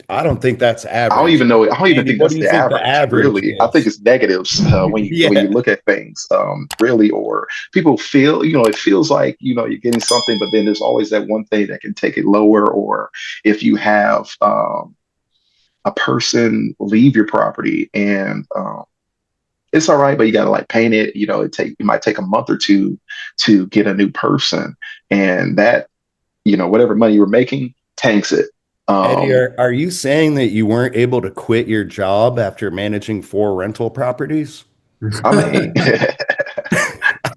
[SPEAKER 1] I don't think that's
[SPEAKER 2] I don't
[SPEAKER 1] average.
[SPEAKER 2] even know. I don't even
[SPEAKER 1] Andy,
[SPEAKER 2] think
[SPEAKER 1] what do
[SPEAKER 2] that's
[SPEAKER 1] you
[SPEAKER 2] the
[SPEAKER 1] think the
[SPEAKER 2] average.
[SPEAKER 1] average
[SPEAKER 2] Really, I think
[SPEAKER 1] is?
[SPEAKER 2] it's negatives when you
[SPEAKER 1] Yeah.
[SPEAKER 2] look at things. Really, or people feel, it feels like you're getting something, but then there's always that one thing that can take it lower. Or if you have a person leave your property and it's all right, but you got to like paint it. It might take a month or two to get a new person, and that whatever money you were making tanks it.
[SPEAKER 1] Eddie,
[SPEAKER 2] Um,
[SPEAKER 1] are you saying that you weren't able to quit your job after managing four rental properties?
[SPEAKER 2] I mean.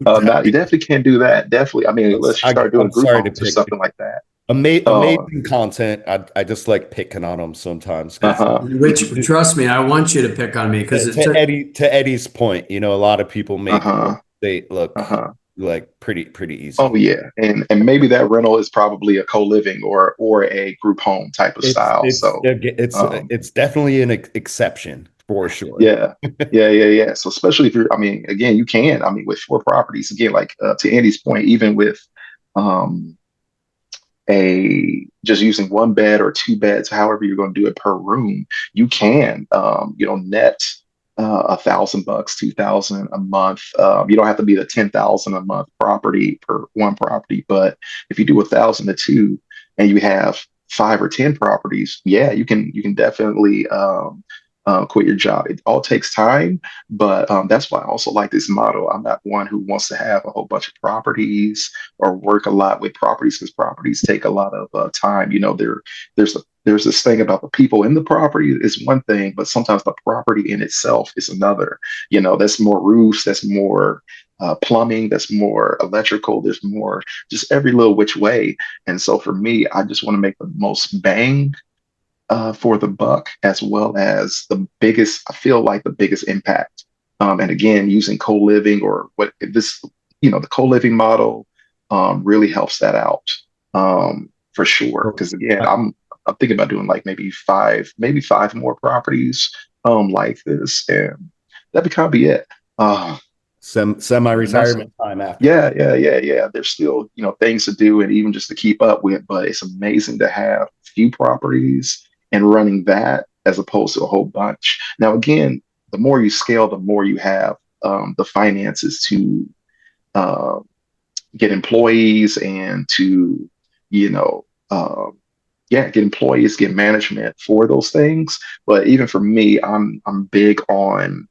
[SPEAKER 2] No, you definitely can't do that. Definitely. I mean, unless you start doing
[SPEAKER 1] I'm
[SPEAKER 2] group
[SPEAKER 1] sorry to
[SPEAKER 2] homes or
[SPEAKER 1] pick.
[SPEAKER 2] something like that. Uh,
[SPEAKER 1] Amazing content. I just like picking on them sometimes because
[SPEAKER 2] uh-huh.
[SPEAKER 3] Which, trust me, I want you to pick on me because it
[SPEAKER 1] to
[SPEAKER 3] took.
[SPEAKER 1] Eddie's point, a lot of people make
[SPEAKER 2] Uh-huh.
[SPEAKER 1] they look
[SPEAKER 2] Uh-huh.
[SPEAKER 1] like pretty
[SPEAKER 2] Oh
[SPEAKER 1] easy.
[SPEAKER 2] yeah. And maybe that rental is probably a co-living or a group home type of
[SPEAKER 1] It's
[SPEAKER 2] style.
[SPEAKER 1] it's
[SPEAKER 2] So
[SPEAKER 1] it's
[SPEAKER 2] um
[SPEAKER 1] it's definitely an exception for sure.
[SPEAKER 2] yeah. Yeah. So especially if you're, I mean, again, you can, I mean, with four properties, again, like to Andy's point, even with um a just using one bed or two beds, however you're going to do it per room, you can, net $1,000, 2,000 a month. You don't have to be the 10,000 a month property per one property, but if you do 1,000 to two, and you have 5 or 10 properties, yeah, you can definitely quit your job. It all takes time, but that's why I also like this model. I'm not one who wants to have a whole bunch of properties or work a lot with properties because properties take a lot of time. There's this thing about the people in the property is one thing, but sometimes the property in itself is another. That's more roofs, that's more plumbing, that's more electrical, there's more just every little which way. And so for me, I just want to make the most bang for the buck, as well as I feel like the biggest impact. And again, using co-living or what this, the co-living model really helps that out for sure. Because again, I'm thinking about doing like maybe five more properties like this, and that would kind of be it. Uh, and that's
[SPEAKER 1] Semi-retirement time after
[SPEAKER 2] yeah,
[SPEAKER 1] that.
[SPEAKER 2] yeah. There's still, things to do and even just to keep up with, but it's amazing to have few properties and running that as opposed to a whole bunch. Now, again, the more you scale, the more you have the finances to uh, get employees and to, you know, uh, yeah, get employees, get management for those things. But even for me, I'm big on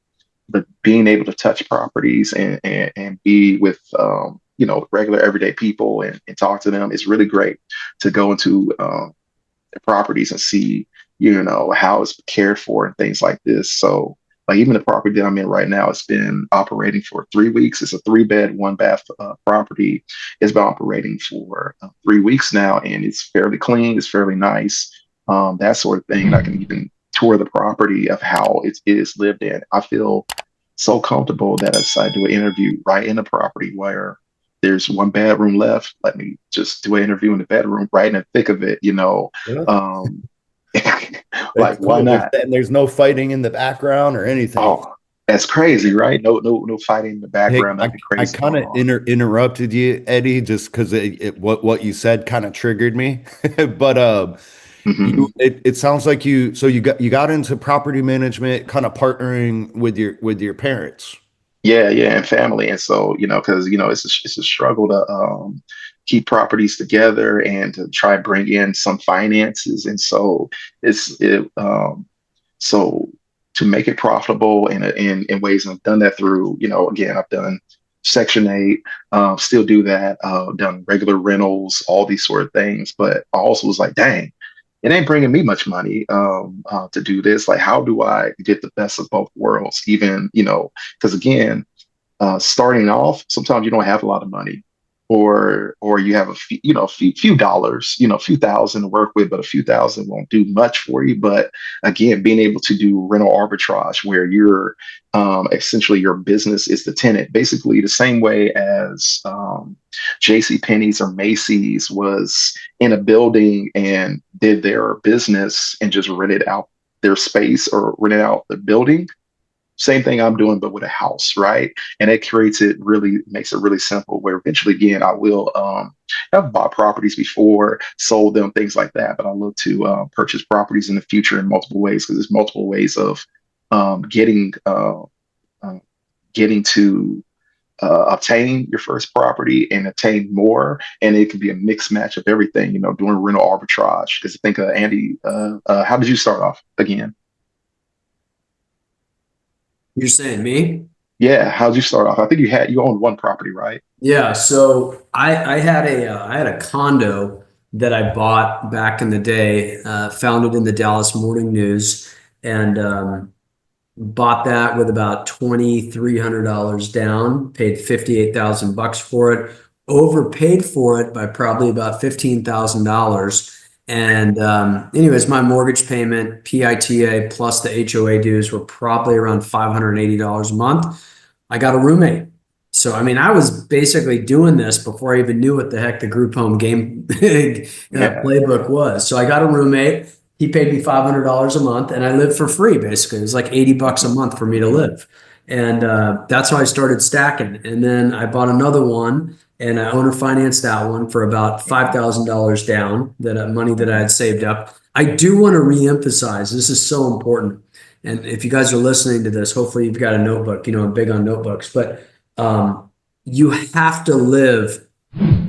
[SPEAKER 2] but being able to touch properties and be with regular everyday people and talk to them is really great to go into the properties and see how it's cared for and things like this. So like even the property that I'm in right now, it's been operating for 3 weeks. It's a 3 bed, 1 bath property. It's been operating for 3 weeks now, and it's fairly clean. It's fairly nice, that sort of thing. And I can even tour the property of how it is lived in. I feel so comfortable that I decided to do an interview right in the property where there's one bedroom left. Let me just do an interview in the bedroom right in the thick of it, you know.
[SPEAKER 1] Yeah.
[SPEAKER 2] Um,
[SPEAKER 1] That's
[SPEAKER 2] like, why
[SPEAKER 1] cool.
[SPEAKER 2] not?
[SPEAKER 1] And there's no fighting in the background or anything.
[SPEAKER 2] Oh, that's crazy, right? No fighting in the
[SPEAKER 1] Hey,
[SPEAKER 2] background, nothing
[SPEAKER 1] I
[SPEAKER 2] crazy
[SPEAKER 1] kind
[SPEAKER 2] going
[SPEAKER 1] of
[SPEAKER 2] on.
[SPEAKER 1] interrupted you, Eddie, just because what you said kind of triggered me. But
[SPEAKER 2] Hmm.
[SPEAKER 1] it sounds like you got into property management, kind of partnering with your parents.
[SPEAKER 2] Yeah, yeah, and family, and so because it's a struggle to keep properties together and to try and bring in some finances, and so it's it so to make it profitable in ways, and I've done that through again I've done Section 8, still do that, done regular rentals, all these sort of things, but I also was like, dang, it ain't bringing me much money to do this. Like, how do I get the best of both worlds? Even, because again, starting off, sometimes you don't have a lot of money, or you have a few, few dollars, a few thousand to work with, but a few thousand won't do much for you. But again, being able to do rental arbitrage where you're essentially your business is the tenant, basically the same way as J.C. Penney's or Macy's was in a building and did their business and just rented out their space or rented out the building. Same thing I'm doing, but with a house, right? And it makes it really simple. Where eventually, again, I will have bought properties before, sold them, things like that. But I look to purchase properties in the future in multiple ways because there's multiple ways of um, getting uh, uh, getting to obtain your first property and obtain more. And it can be a mixed match of everything. Doing rental arbitrage. Because I think Andy, how did you start off again?
[SPEAKER 3] You're saying me?
[SPEAKER 2] Yeah, how'd you start off? I think you owned one property, right?
[SPEAKER 3] Yeah, so I had I had a condo that I bought back in the day, founded in the Dallas Morning News, and bought that with about $2,300 down, paid 58,000 bucks for it, overpaid for it by probably about $15,000. And anyways, my mortgage payment, PITA plus the HOA dues were probably around $580 a month. I got a roommate. So, I mean, I was basically doing this before I even knew what the heck the group home game
[SPEAKER 2] Yeah.
[SPEAKER 3] playbook was. So I got a roommate. He paid me $500 a month and I lived for free, basically. It was like 80 bucks a month for me to live. And that's how I started stacking. And then I bought another one and I owner financed that one for about $5,000 down, that money that I had saved up. I do want to reemphasize, this is so important. And if you guys are listening to this, hopefully you've got a notebook. I'm big on notebooks, but um, you have to live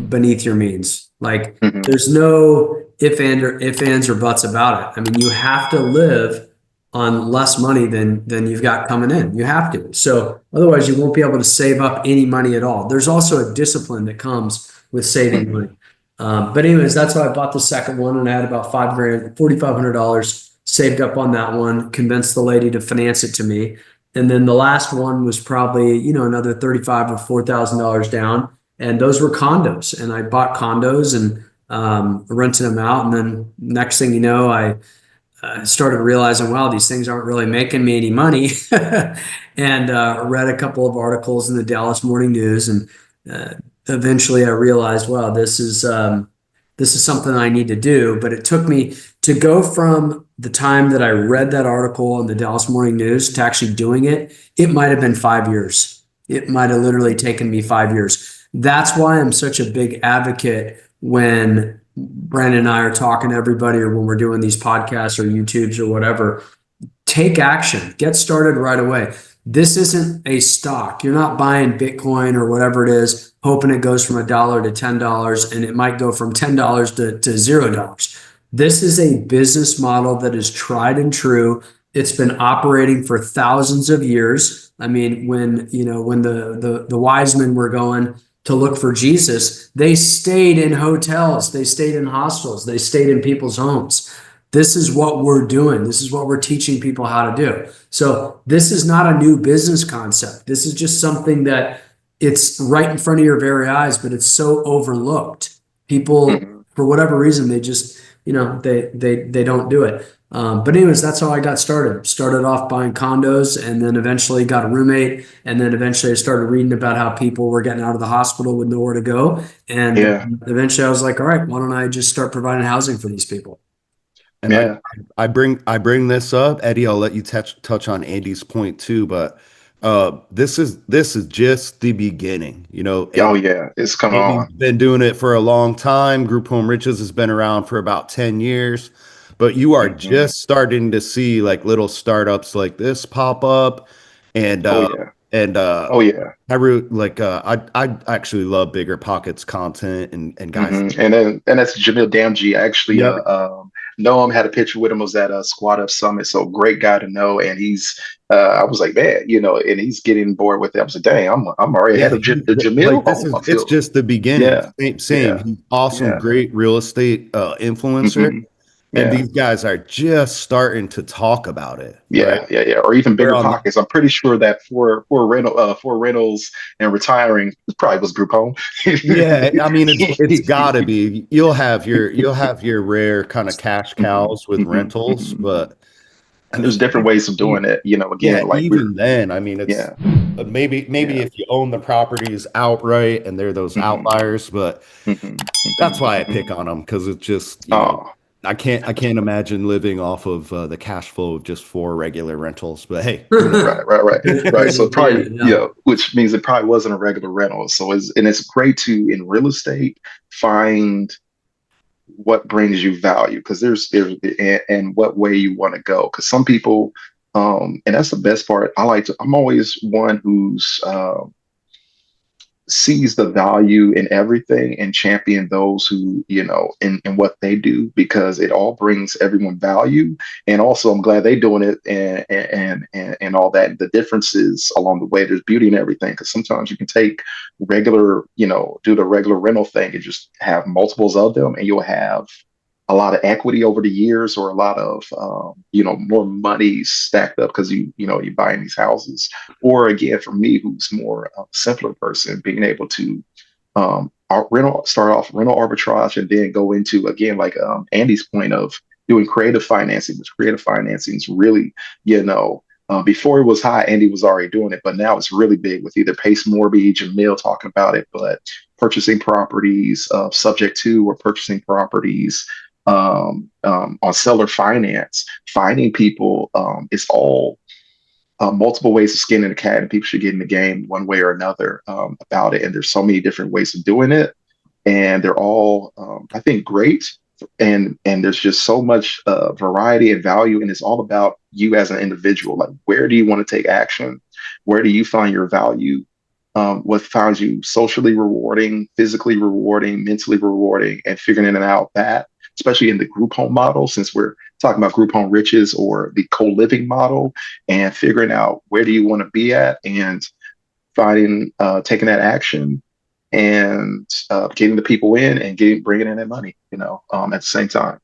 [SPEAKER 3] beneath your means. Like
[SPEAKER 2] Hmm.
[SPEAKER 3] there's no if ands or buts about it. I mean, you have to live on less money than you've got coming in. You have to. So otherwise you won't be able to save up any money at all. There's also a discipline that comes with saving
[SPEAKER 2] Hmm.
[SPEAKER 3] money. But anyways, that's how I bought the second one, and I had about 5 grand, $4,500 saved up on that one, convinced the lady to finance it to me. And then the last one was probably, another 35 or $4,000 down. And those were condos. And I bought condos and rented them out. And then next thing you know, I started realizing, wow, these things aren't really making me any money. And read a couple of articles in the Dallas Morning News, and uh, eventually I realized, wow, this is something I need to do. But it took me to go from the time that I read that article in the Dallas Morning News to actually doing it. It might have been 5 years. It might have literally taken me 5 years. That's why I'm such a big advocate when Brandon and I are talking to everybody, or when we're doing these podcasts or YouTubes or whatever. Take action, get started right away. This isn't a stock. You're not buying Bitcoin or whatever it is, hoping it goes from $1 to $10, and it might go from $10 to $0. This is a business model that is tried and true. It's been operating for thousands of years. I mean, when the wise men were going to look for Jesus, they stayed in hotels, they stayed in hostels, they stayed in people's homes. This is what we're doing. This is what we're teaching people how to do. So this is not a new business concept. This is just something that it's right in front of your very eyes, but it's so overlooked. People,
[SPEAKER 2] Hmm.
[SPEAKER 3] for whatever reason, they just, they don't do it. But anyways, that's how I got started. Started off buying condos, and then eventually got a roommate, and then eventually I started reading about how people were getting out of the hospital with nowhere to go, and
[SPEAKER 2] Yeah.
[SPEAKER 3] eventually I was like, all right, why don't I just start providing housing for these people?
[SPEAKER 1] And
[SPEAKER 2] Yeah.
[SPEAKER 1] I bring this up, Eddie. I'll let you touch on Andy's point too, but this is just the beginning.
[SPEAKER 2] Oh yeah. It's come
[SPEAKER 1] Andy's
[SPEAKER 2] on.
[SPEAKER 1] been doing it for a long time. Group Home Riches has been around for about 10 years, but you are
[SPEAKER 2] Hmm.
[SPEAKER 1] just starting to see like little startups like this pop up, and
[SPEAKER 2] Oh
[SPEAKER 1] uh
[SPEAKER 2] yeah.
[SPEAKER 1] and
[SPEAKER 2] Oh yeah.
[SPEAKER 1] I actually love Bigger Pockets content and guys.
[SPEAKER 2] And that's Jamil Damji. I actually
[SPEAKER 1] Yep.
[SPEAKER 2] know him, had a picture with him, was at a Squad Up Summit. So great guy to know. And he's I was like, man, and he's getting bored with it. I was like, dang, I'm already
[SPEAKER 1] Yeah,
[SPEAKER 2] ahead of Jamil.
[SPEAKER 1] like this
[SPEAKER 2] Oh,
[SPEAKER 1] is
[SPEAKER 2] I
[SPEAKER 1] it's
[SPEAKER 2] feel
[SPEAKER 1] just the beginning.
[SPEAKER 2] yeah,
[SPEAKER 1] Same.
[SPEAKER 2] yeah,
[SPEAKER 1] He's awesome,
[SPEAKER 2] yeah.
[SPEAKER 1] great real estate influencer,
[SPEAKER 2] Hmm.
[SPEAKER 1] and
[SPEAKER 2] Yeah.
[SPEAKER 1] these guys are just starting to talk about it, right?
[SPEAKER 2] Yeah, yeah, yeah, or even
[SPEAKER 1] We're
[SPEAKER 2] bigger
[SPEAKER 1] on the
[SPEAKER 2] pockets. I'm pretty sure that for rentals and retiring, it probably was group home.
[SPEAKER 1] Yeah, I mean it's gotta be. You'll have your rare kind of cash
[SPEAKER 2] Mhm,
[SPEAKER 1] cows with
[SPEAKER 2] mhm,
[SPEAKER 1] rentals,
[SPEAKER 2] mhm.
[SPEAKER 1] but I
[SPEAKER 2] And there's
[SPEAKER 1] mean,
[SPEAKER 2] different ways of doing it.
[SPEAKER 1] yeah,
[SPEAKER 2] Again, like
[SPEAKER 1] even then, I mean, it's
[SPEAKER 2] yeah,
[SPEAKER 1] maybe
[SPEAKER 2] yeah,
[SPEAKER 1] if you own the properties outright and they're those
[SPEAKER 2] hmm
[SPEAKER 1] outliers, but that's why I pick on them because it's just,
[SPEAKER 2] Oh,
[SPEAKER 1] I can't imagine living off of the cash flow of just four regular rentals. But hey, who knows?
[SPEAKER 2] right, right, right, right. So
[SPEAKER 3] You
[SPEAKER 2] it probably,
[SPEAKER 3] can, yeah.
[SPEAKER 2] which means it probably wasn't a regular rental. It's great to in real estate find what brings you value because and what way you want to go because some people and that's the best part I'm always one who's sees the value in everything and champion those who in what they do because it all brings everyone value and also I'm glad they're doing it and all that the differences along the way there's beauty in everything because sometimes you can take regular do the regular rental thing and just have multiples of them and you'll have a lot of equity over the years or a lot of more money stacked up because you're buying these houses or again for me who's more a simpler person being able to start off rental arbitrage and then go into again like Andy's point of doing creative financing which creative financing is really before it was high Andy was already doing it but now it's really big with either Pace Mortgage and Mill talking about it but purchasing properties subject to or purchasing properties on seller finance, finding people is all multiple ways of skinning a cat, and people should get in the game one way or another about it. And there's so many different ways of doing it, and they're all, I think, great. And there's just so much variety and value, and it's all about you as an individual. Like, where do you want to take action? Where do you find your value? What finds you socially rewarding, physically rewarding, mentally rewarding, and figuring it out that, especially in the group home model, since we're talking about group home riches or the co-living model, and figuring out where do you want to be at and finding, taking that action and getting the people in and bringing in that money, at the same time.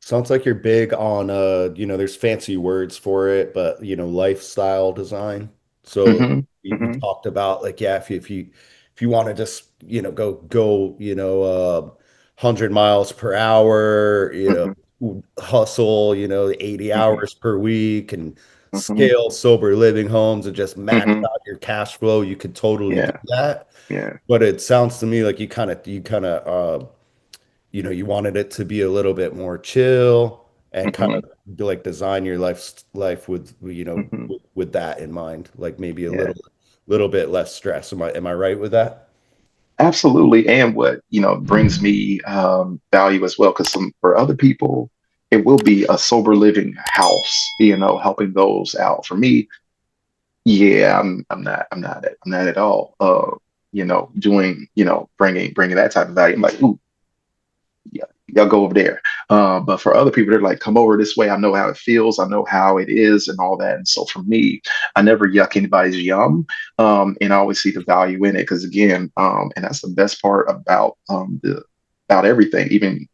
[SPEAKER 1] Sounds like you're big on there's fancy words for it, but lifestyle design. So
[SPEAKER 2] Hmm.
[SPEAKER 1] you
[SPEAKER 2] Hmm.
[SPEAKER 1] talked about like, yeah, if you want to just, go, 100 miles per hour,
[SPEAKER 2] Hmm.
[SPEAKER 1] hustle, 80
[SPEAKER 2] Hmm.
[SPEAKER 1] hours per week and
[SPEAKER 2] Hmm.
[SPEAKER 1] scale sober living homes and just max
[SPEAKER 2] Hmm.
[SPEAKER 1] out your cash flow, you could totally do
[SPEAKER 2] Yeah.
[SPEAKER 1] that.
[SPEAKER 2] Yeah.
[SPEAKER 1] But it sounds to me like you wanted it to be a little bit more chill and kind
[SPEAKER 2] Hmm.
[SPEAKER 1] of like design your life with
[SPEAKER 2] Hmm.
[SPEAKER 1] with that in mind, like maybe a
[SPEAKER 2] Yeah.
[SPEAKER 1] little bit less stress. Am I right with that?
[SPEAKER 2] Absolutely. And what, brings me value as well, because some for other people, it will be a sober living house, helping those out. For me, yeah, I'm not at all doing, bringing that type of value. I'm like, ooh, yeah, y'all go over there. But for other people, they're like, come over this way. I know how it feels. I know how it is and all that. And so for me, I never yuck anybody's yum. And I always see the value in it. Cause again, and that's the best part about everything, even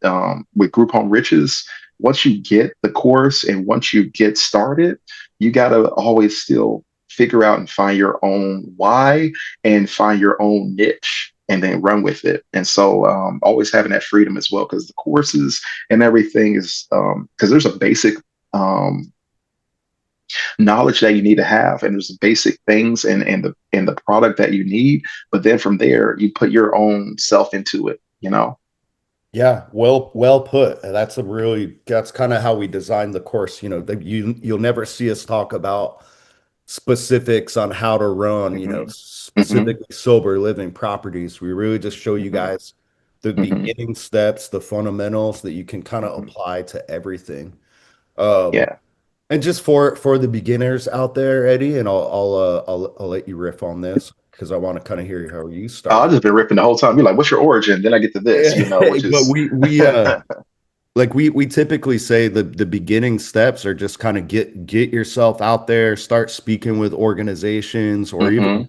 [SPEAKER 2] with group home riches, once you get the course and once you get started, you gotta always still figure out and find your own why and find your own niche and then run with it. And so always having that freedom as well, because the courses and everything is because there's a basic um, knowledge that you need to have, and there's basic things and the product that you need. But then from there, you put your own self into it. You know.
[SPEAKER 1] Yeah, well put. That's kind of how we designed the course. You'll never see us talk about specifics on how to run,
[SPEAKER 2] Hmm. Hmm.
[SPEAKER 1] specifically sober living properties. We really just show you
[SPEAKER 2] Hmm.
[SPEAKER 1] guys the
[SPEAKER 2] Hmm.
[SPEAKER 1] beginning steps, the fundamentals that you can kind of
[SPEAKER 2] Hmm.
[SPEAKER 1] apply to everything. Um,
[SPEAKER 2] Yeah.
[SPEAKER 1] and just for the beginners out there, Eddie, and I'll let you riff on this because I want to kind of hear how you
[SPEAKER 2] I've
[SPEAKER 1] started.
[SPEAKER 2] just been ripping the whole time. You're like, what's your origin? Then I get to this,
[SPEAKER 1] Yeah,
[SPEAKER 2] you know, which
[SPEAKER 1] but
[SPEAKER 2] is
[SPEAKER 1] we typically say the beginning steps are just kind of get yourself out there, start speaking with organizations, or
[SPEAKER 2] hmm.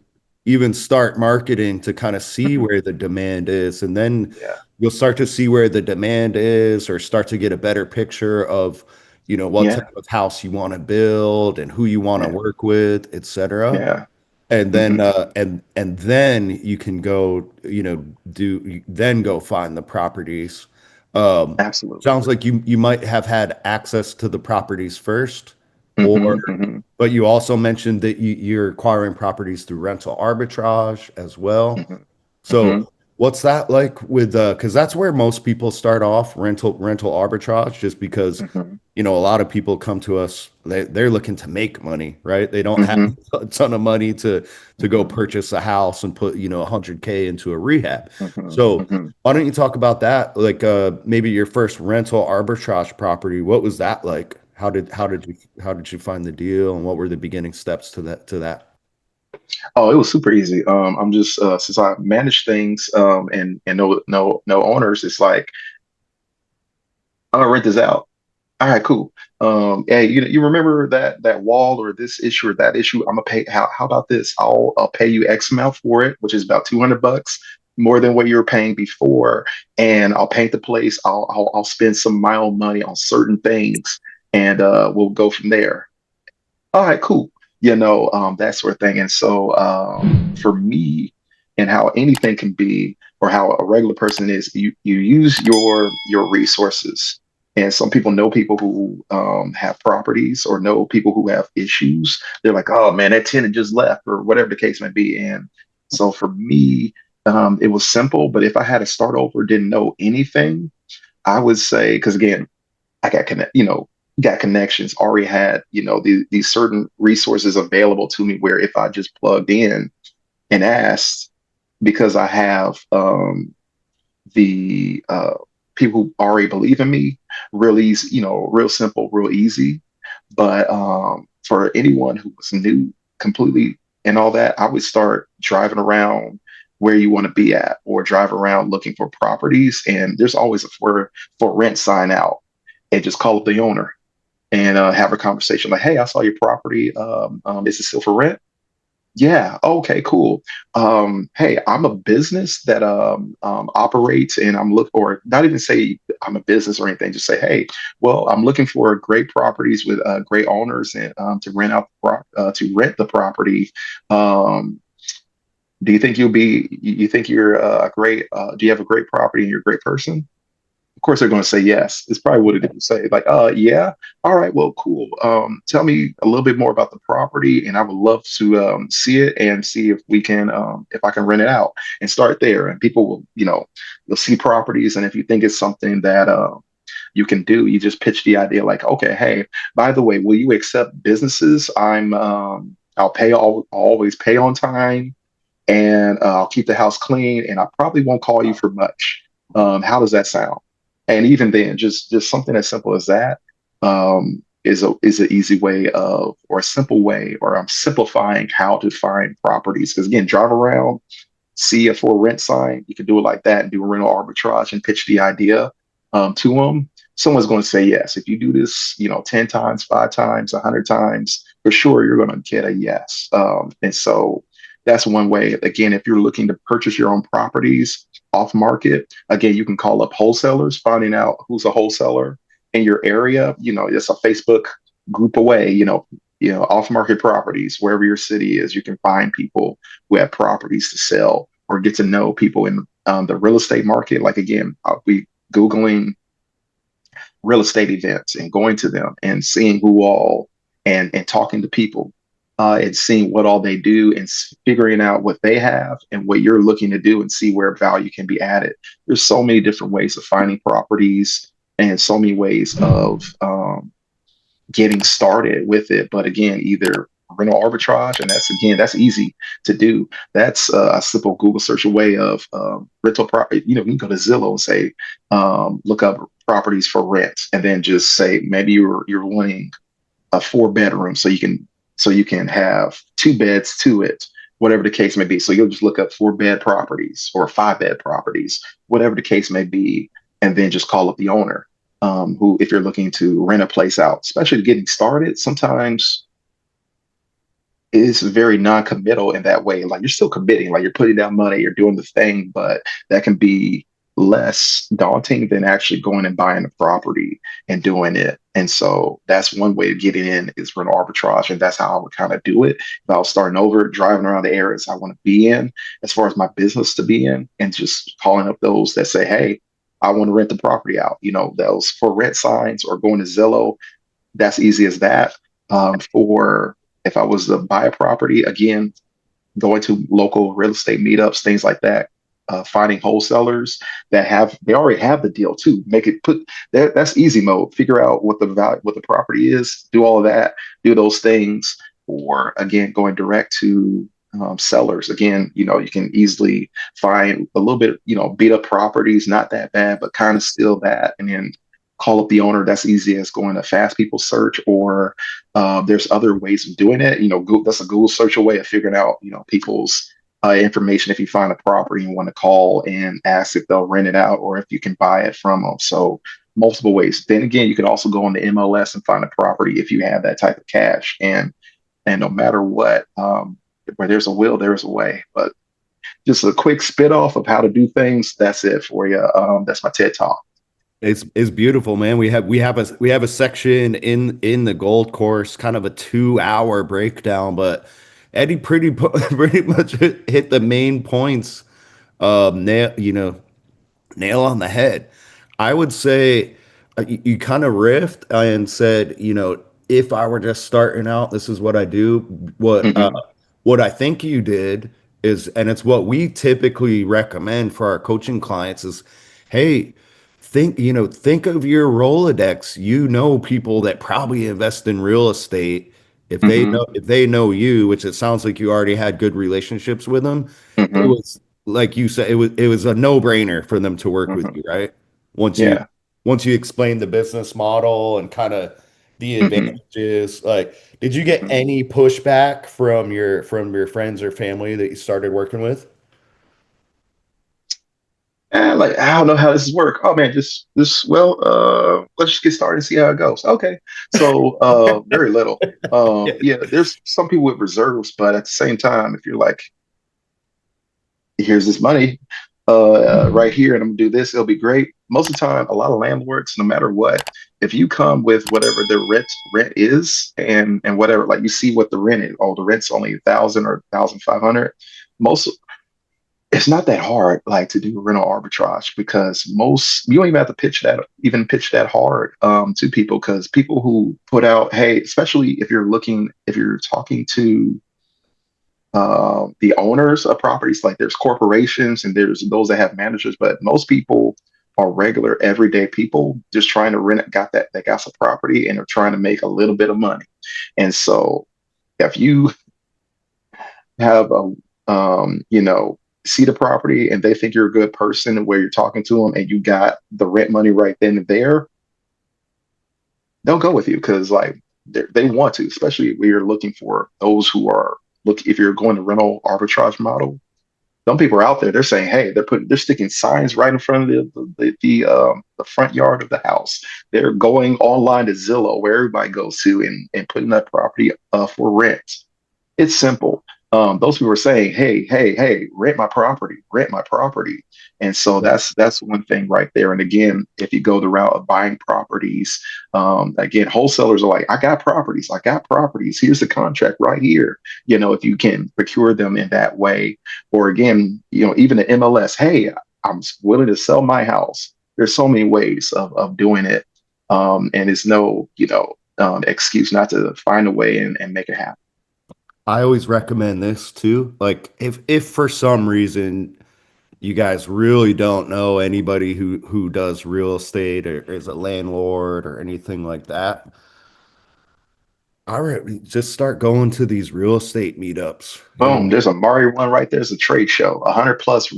[SPEAKER 1] even start marketing to kind of see
[SPEAKER 2] Hmm.
[SPEAKER 1] where the demand is, and then
[SPEAKER 2] Yeah.
[SPEAKER 1] you'll start to see where the demand is, or start to get a better picture of what
[SPEAKER 2] Yeah.
[SPEAKER 1] type of house you want to build and who you want to
[SPEAKER 2] Yeah.
[SPEAKER 1] work with, etc.
[SPEAKER 2] Yeah.
[SPEAKER 1] And then
[SPEAKER 2] Hmm.
[SPEAKER 1] then you can go, then go find the properties. um
[SPEAKER 2] Absolutely.
[SPEAKER 1] Sounds like you might have had access to the properties first, or
[SPEAKER 2] Hmm. Hmm.
[SPEAKER 1] but you also mentioned that you're acquiring properties through rental arbitrage as well.
[SPEAKER 2] Hmm. Hmm.
[SPEAKER 1] So what's that like with because that's where most people start off, rental arbitrage, just because
[SPEAKER 2] Hmm.
[SPEAKER 1] a lot of people come to us, they're looking to make money, right? They don't have
[SPEAKER 2] Hmm.
[SPEAKER 1] a ton of money to go
[SPEAKER 2] Hmm.
[SPEAKER 1] purchase a house and put 100K into a rehab.
[SPEAKER 2] Hmm.
[SPEAKER 1] So
[SPEAKER 2] Hmm.
[SPEAKER 1] why don't you talk about that? Like maybe your first rental arbitrage property, what was that like? How did you find the deal, and what were the beginning steps to that?
[SPEAKER 2] Oh, it was super easy. I'm just since I manage things and no owners, it's like I'm gonna rent this out. All right, cool. Hey, you remember that wall or this issue or that issue? I'm gonna pay. How about this? I'll pay you X amount for it, which is about $200 more than what you were paying before, and I'll paint the place. I'll spend some of my own money on certain things, and we'll go from there. All right, cool. That sort of thing. And so for me, and how anything can be, or how a regular person is, you use your resources. And some people know people who have properties or know people who have issues. They're like, oh man, that tenant just left, or whatever the case may be. And so for me, it was simple. But if I had to start over, didn't know anything, I would say, because again, I got connections, already had, these certain resources available to me where if I just plugged in and asked, because I have the people who already believe in me, real easy, real simple, real easy. But for anyone who was new completely and all that, I would start driving around where you want to be at, or drive around looking for properties. And there's always a for rent sign out, and just call up the owner and have a conversation like, hey, I saw your property. Is it still for rent? Yeah. Okay, cool. Hey, I'm a business that operates, and I'm look or not even say I'm a business or anything. Just say, hey, well, I'm looking for great properties with great owners, and to rent out to rent the property. Um, do you think you think you're a great? Do you have a great property and you're a great person? Of course they're going to say yes. It's probably what it would say. Like, yeah, all right, well, cool. Tell me a little bit more about the property, and I would love to see it and see if we can, if I can rent it out, and start there. And people will, you'll see properties, and if you think it's something that you can do, you just pitch the idea like, okay, hey, by the way, will you accept businesses? I'll always pay on time, and I'll keep the house clean, and I probably won't call you for much. How does that sound? And even then, just something as simple as that is an easy way of, or a simple way, or I'm simplifying how to find properties. Because again, drive around, see a for rent sign. You can do it like that and do a rental arbitrage and pitch the idea to them. Someone's going to say yes. If you do this, 10 times, 5 times, 100 times, for sure, you're going to get a yes. And so that's one way. Again, if you're looking to purchase your own properties off market, again, you can call up wholesalers, finding out who's a wholesaler in your area. It's a Facebook group away, off market properties, wherever your city is, you can find people who have properties to sell. or get to know people in the real estate market. Like again, I'll be Googling real estate events and going to them and seeing who all and talking to people and seeing what all they do and figuring out what they have and what you're looking to do and see where value can be added. There's so many different ways of finding properties and so many ways of getting started with it. But again, either rental arbitrage, and that's easy to do. That's a simple Google search away of rental property. You can go to Zillow and say, look up properties for rent, and then just say maybe you're wanting a 4 bedroom, so you can have 2 beds to it, whatever the case may be. So you'll just look up 4 bed properties or 5 bed properties, whatever the case may be, and then just call up the owner. Who, if you're looking to rent a place out, especially getting started, sometimes is very non-committal in that way. Like you're still committing, like you're putting down money, you're doing the thing, but that can be less daunting than actually going and buying a property and doing it. And so that's one way of getting in is rental arbitrage. And that's how I would kind of do it. If I was starting over, driving around the areas I want to be in, as far as my business to be in, and just calling up those that say, hey, I want to rent the property out, those for rent signs, or going to Zillow. That's easy as that. For if I was to buy a property, again, going to local real estate meetups, things like that, finding wholesalers they already have the deal too. That's easy mode. Figure out what the value, what the property is, do all of that, do those things. Or again, going direct to sellers. Again, you can easily find a little bit, beat up properties, not that bad, but kind of still that, and then call up the owner. That's easy as going to fast people search, or there's other ways of doing it. That's a Google search away of figuring out, people's information. If you find a property and want to call and ask if they'll rent it out or if you can buy it from them. So multiple ways. Then again, you can also go on the MLS and find a property if you have that type of cash. And no matter what, where there's a will, there's a way. But just a quick spit off of how to do things. That's it for you. That's my TED talk.
[SPEAKER 1] It's beautiful, man. We have a section in the gold course, kind of a 2 hour breakdown, but Eddie pretty much hit the main points, nail on the head. I would say you kind of riffed and said, if I were just starting out, this is what I do.
[SPEAKER 2] Hmm.
[SPEAKER 1] What I think you did is, and it's what we typically recommend for our coaching clients is, hey, think of your Rolodex. People that probably invest in real estate.
[SPEAKER 2] Hmm.
[SPEAKER 1] If they know you, which it sounds like you already had good relationships with them, it
[SPEAKER 2] Hmm.
[SPEAKER 1] was like you said, it was a no-brainer for them to work with
[SPEAKER 2] Hmm.
[SPEAKER 1] you, right? Once you
[SPEAKER 2] Yeah.
[SPEAKER 1] once you explain the business model and kind of the
[SPEAKER 2] Hmm.
[SPEAKER 1] advantages, like did you get
[SPEAKER 2] Hmm.
[SPEAKER 1] any pushback from your friends or family that you started working with?
[SPEAKER 2] And like, I don't know how this work. Oh man, let's just get started and see how it goes. Okay. So very little.
[SPEAKER 1] Yeah.
[SPEAKER 2] Yeah, there's some people with reserves, but at the same time, if you're like, here's this money right here, and I'm gonna do this, it'll be great. Most of the time, a lot of landlords, no matter what, if you come with whatever the rent is, and whatever, like you see what the rent is, oh, the rent's only 1,000 or 1,500. Most It's not that hard, like to do rental arbitrage, because most you don't even have to pitch that hard to people, because people who put out, hey, especially if you're talking to the owners of properties, like there's corporations and there's those that have managers, but most people are regular everyday people just trying to they got some property and they're trying to make a little bit of money. And so if you have see the property and they think you're a good person where you're talking to them and you got the rent money right then and there, they'll go with you, because like they want to, especially when you're looking for those who are if you're going to rental arbitrage model. Some people are out there, they're saying, hey, they're sticking signs right in front of the front yard of the house. They're going online to Zillow, where everybody goes to, and putting that property for rent. It's simple. those people are saying, hey, rent my property, rent my property. And so that's one thing right there. And again, if you go the route of buying properties, again, wholesalers are like, I got properties, I got properties. Here's the contract right here. If you can procure them in that way, or again, even the MLS, hey, I'm willing to sell my house. There's so many ways of doing it. And it's no, excuse not to find a way and make it happen.
[SPEAKER 1] I always recommend this too. Like if for some reason you guys really don't know anybody who does real estate or is a landlord or anything like that, all right, just start going to these real estate meetups.
[SPEAKER 2] Boom, there's a Mario one right there's a trade show. 100 plus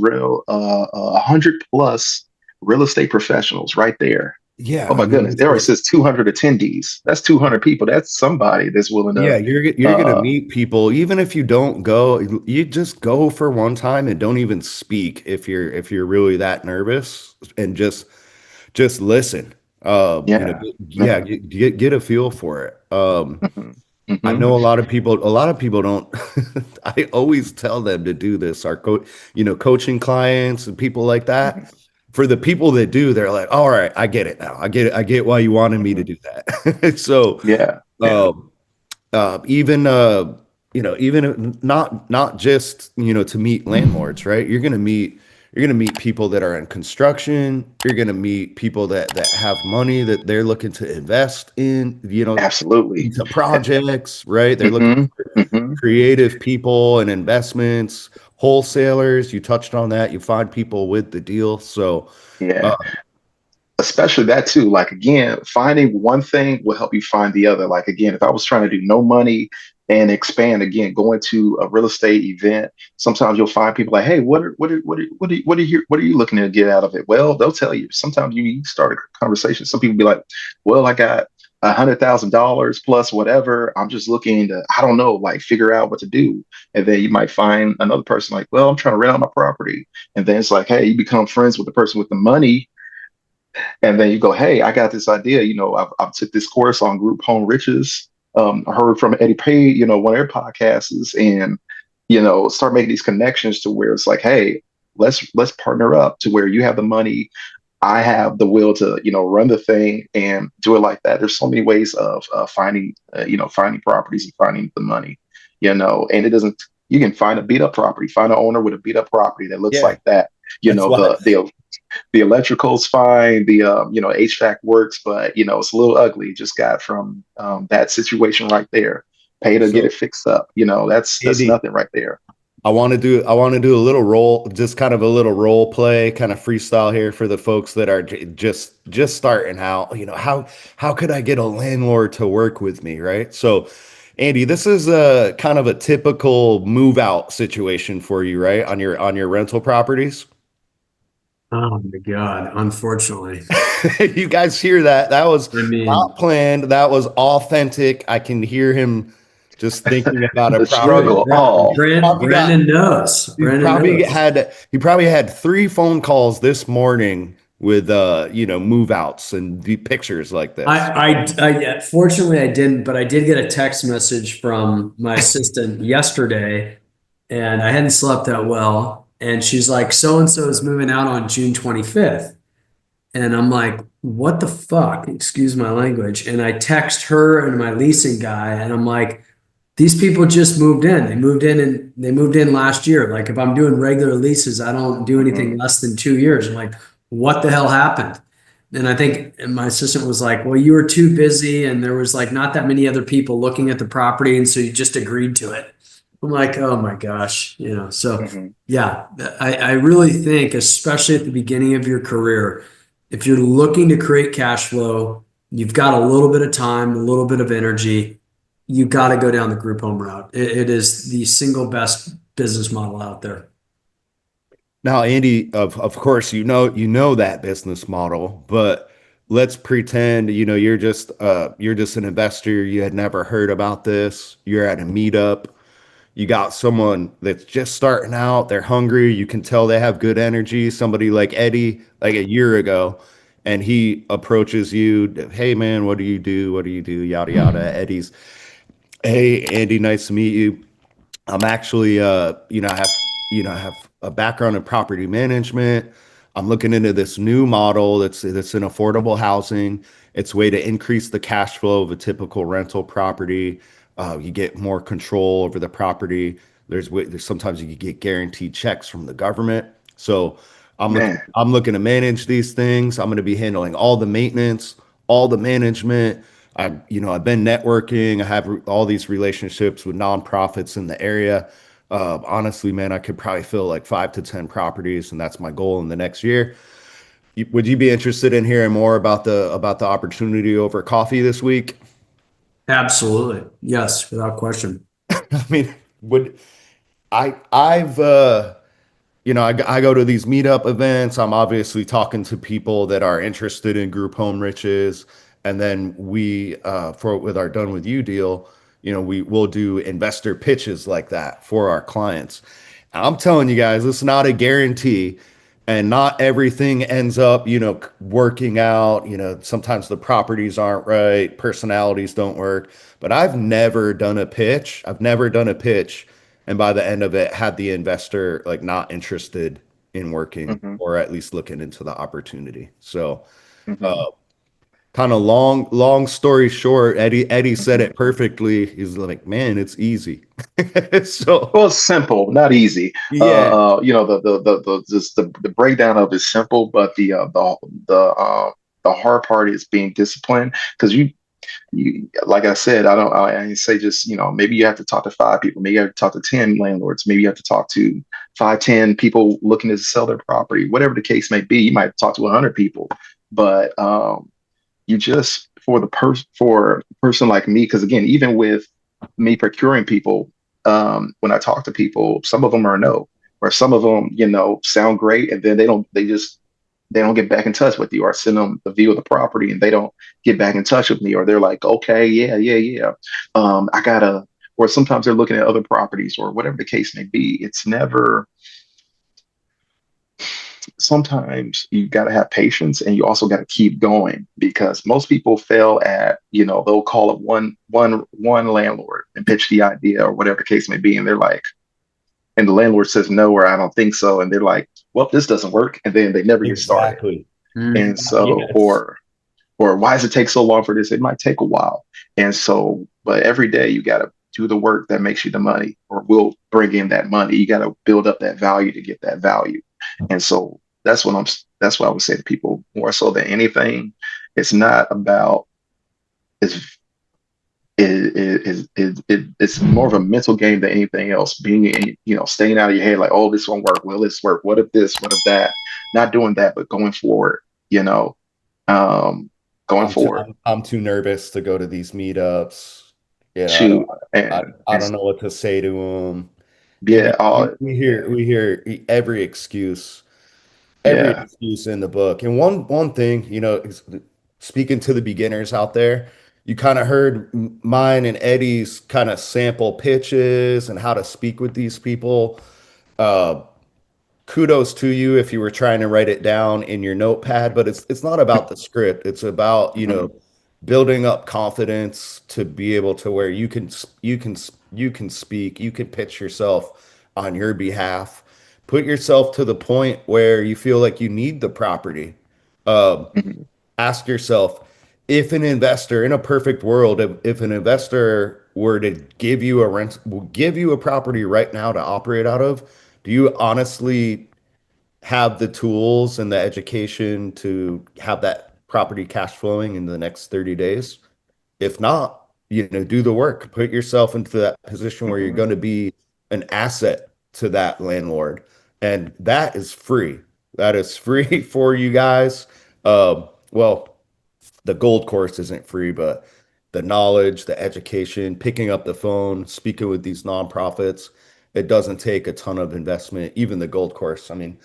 [SPEAKER 2] real estate professionals right there.
[SPEAKER 1] Yeah,
[SPEAKER 2] Oh
[SPEAKER 1] I
[SPEAKER 2] my
[SPEAKER 1] mean,
[SPEAKER 2] goodness, there it says 200 attendees. That's 200 people. That's somebody that's willing
[SPEAKER 1] yeah,
[SPEAKER 2] to
[SPEAKER 1] you're gonna
[SPEAKER 2] uh
[SPEAKER 1] meet people even if you don't go. You just go for one time and don't even speak if you're really that nervous and just listen.
[SPEAKER 2] yeah.
[SPEAKER 1] Yeah,
[SPEAKER 2] Yeah.
[SPEAKER 1] get a feel for it.
[SPEAKER 2] Hmm.
[SPEAKER 1] I
[SPEAKER 2] Hmm.
[SPEAKER 1] know a lot of people don't. I always tell them to do this. Coaching clients and people like
[SPEAKER 2] Hmm.
[SPEAKER 1] that. For the people that do, they're like, all right, I get it now. I get it. I get why you wanted me to
[SPEAKER 2] Hmm.
[SPEAKER 1] do that. So,
[SPEAKER 2] Yeah. Yeah.
[SPEAKER 1] um, even not just to meet landlords, right? You're gonna meet people that are in construction. You're gonna meet people that have money that they're looking to invest in,
[SPEAKER 2] Absolutely.
[SPEAKER 1] into projects, right? They're looking
[SPEAKER 2] Hmm.
[SPEAKER 1] for
[SPEAKER 2] Hmm.
[SPEAKER 1] creative people and investments, wholesalers. You touched on that. You find people with the deal. So, uh,
[SPEAKER 2] Yeah. Especially that too. Like again, finding one thing will help you find the other. Like again, if I was trying to do no money and expand again, going to a real estate event, sometimes you'll find people like, hey, what are you looking to get out of it? Well, they'll tell you. Sometimes you start a conversation. Some people be like, well, I got $100,000 plus whatever. I'm just looking to, I don't know, like figure out what to do. And then you might find another person like, well, I'm trying to rent out my property. And then it's like, hey, you become friends with the person with the money, and then you go, hey, I got this idea. I've took this course on group home riches. I heard from Eddie Pay, one of their podcasts, and start making these connections to where it's like, hey, let's partner up to where you have the money, I have the will to run the thing and do it like that. There's so many ways of finding finding properties and finding the money, and it doesn't. You can find a beat up property, find an owner with a beat up property that looks
[SPEAKER 1] yeah,
[SPEAKER 2] like that.
[SPEAKER 1] that's why.
[SPEAKER 2] The electrical's fine, the HVAC works, but it's a little ugly. Just got from that situation right there. Pay to get
[SPEAKER 1] So,
[SPEAKER 2] it fixed up. That's
[SPEAKER 1] Andy,
[SPEAKER 2] nothing right there.
[SPEAKER 1] I want to do a little role, just kind of a little role play, kind of freestyle here for the folks that are just starting out. How could I get a landlord to work with me, right? So, Andy, this is a kind of a typical move out situation for you, right? On your rental properties.
[SPEAKER 3] Oh my God, unfortunately.
[SPEAKER 1] You guys hear that? That was
[SPEAKER 3] I
[SPEAKER 1] not
[SPEAKER 3] mean,
[SPEAKER 1] planned. That was authentic. I can hear him just thinking about a
[SPEAKER 2] The
[SPEAKER 1] property.
[SPEAKER 2] struggle. Oh,
[SPEAKER 1] Probably got
[SPEAKER 3] Brandon knows.
[SPEAKER 1] He
[SPEAKER 3] Brandon
[SPEAKER 1] probably
[SPEAKER 3] knows.
[SPEAKER 1] had he probably had 3 phone calls this morning with move outs and the pictures like this.
[SPEAKER 3] Fortunately I didn't, but I did get a text message from my assistant yesterday, and I hadn't slept that well. And she's like, so and so is moving out on June 25th. And I'm like, what the fuck? Excuse my language. And I text her and my leasing guy, and I'm like, these people just moved in. They moved in last year. Like if I'm doing regular leases, I don't do anything
[SPEAKER 2] mhm,
[SPEAKER 3] less than 2 years. I'm like, what the hell happened? And I think and my assistant was like, well, you were too busy and there was like not that many other people looking at the property. And so you just agreed to it. I'm like, oh my gosh, so
[SPEAKER 2] mhm.
[SPEAKER 3] yeah, I really think, especially at the beginning of your career, if you're looking to create cash flow, you've got a little bit of time, a little bit of energy, you got to go down the group home route. It is the single best business model out there.
[SPEAKER 1] Now, Andy, of course, you know that business model, but let's pretend, you're just an investor. You had never heard about this. You're at a meetup. You got someone that's just starting out. They're hungry. You can tell they have good energy. Somebody like Eddie, like a year ago, and he approaches you. Hey, man, what do you do? What do you do? Yada yada. Eddie's, hey, Andy, nice to meet you. I'm actually, I have a background in property management. I'm looking into this new model that's in affordable housing. It's a way to increase the cash flow of a typical rental property. You get more control over the property. There's sometimes you get guaranteed checks from the government. So
[SPEAKER 2] Man.
[SPEAKER 1] I'm looking to manage these things. I'm going to be handling all the maintenance, all the management. I've been networking. I have all these relationships with nonprofits in the area. Honestly, man, I could probably fill like 5 to 10 properties, and that's my goal in the next year. Would you be interested in hearing more about the opportunity over coffee this week?
[SPEAKER 3] Absolutely. Yes, without question.
[SPEAKER 1] I mean, would I've I go to these meetup events. I'm obviously talking to people that are interested in group home riches. And then for with our Done With You deal, we will do investor pitches like that for our clients. I'm telling you guys, it's not a guarantee. And not everything ends up, working out. Sometimes the properties aren't right, personalities don't work. But I've never done a pitch. I've never done a pitch and by the end of it had the investor like not interested in working
[SPEAKER 2] Hmm.
[SPEAKER 1] or at least looking into the opportunity. So
[SPEAKER 2] Hmm.
[SPEAKER 1] kind of long story short, Eddie said
[SPEAKER 2] Hmm.
[SPEAKER 1] it perfectly. He's like, man, it's easy. So
[SPEAKER 2] Well, it's simple, not easy.
[SPEAKER 1] yeah,
[SPEAKER 2] The breakdown of it's simple, but the hard part is being disciplined because you like I said, I didn't say just, maybe you have to talk to 5 people, maybe you have to talk to 10 landlords, maybe you have to talk to 5, 10 people looking to sell their property, whatever the case may be. You might talk to 100 people, but you just for a person like me, because again, even with me procuring people, when I talk to people, some of them are no, or some of them, sound great, and then they don't get back in touch with you, or send them the view of the property and they don't get back in touch with me, or they're like, okay, yeah, yeah, yeah. I gotta, or sometimes they're looking at other properties or whatever the case may be. It's never, sometimes you got to have patience and you also got to keep going because most people fail at, they'll call up one landlord and pitch the idea or whatever the case may be. And they're like, and the landlord says no, or I don't think so. And they're like, well, this doesn't work. And then they never get started.
[SPEAKER 1] exactly.
[SPEAKER 3] Mm.
[SPEAKER 2] And so,
[SPEAKER 1] Yes.
[SPEAKER 2] or why does it take so long for this? It might take a while. And so, but every day you got to do the work that makes you the money or will bring in that money. You got to build up that value to get that value. And so that's what I would say to people more so than anything. It's not about, it's, it's more of a mental game than anything else. Being in, staying out of your head like, oh, this won't work. Will this work? What if this? What if that? Not doing that, but going forward, you know, um, going forward.
[SPEAKER 1] I'm too nervous to go to these meetups. I don't
[SPEAKER 2] Shoot,
[SPEAKER 1] I don't know what to say to them.
[SPEAKER 2] yeah,
[SPEAKER 1] We hear every
[SPEAKER 2] yeah.
[SPEAKER 1] excuse in the book. And one thing, speaking to the beginners out there, you kind of heard mine and Eddie's kind of sample pitches and how to speak with these people. Uh, Kudos to you if you were trying to write it down in your notepad, but it's not about the script. It's about,
[SPEAKER 2] Mhm,
[SPEAKER 1] building up confidence to be able to where you can speak, you can pitch yourself on your behalf. Put yourself to the point where you feel like you need the property. Um,
[SPEAKER 2] mhm,
[SPEAKER 1] Ask yourself if an investor in a perfect world, if an investor were to give you a property right now to operate out of, do you honestly have the tools and the education to have that property cash flowing in the next 30 days? If not, do the work. Put yourself into that position where you're
[SPEAKER 2] mhm.
[SPEAKER 1] going to be an asset to that landlord. And that is free. That is free for you guys. Well, the gold course isn't free, but the knowledge, the education, picking up the phone, speaking with these nonprofits, it doesn't take a ton of investment. Even the gold course. I mean,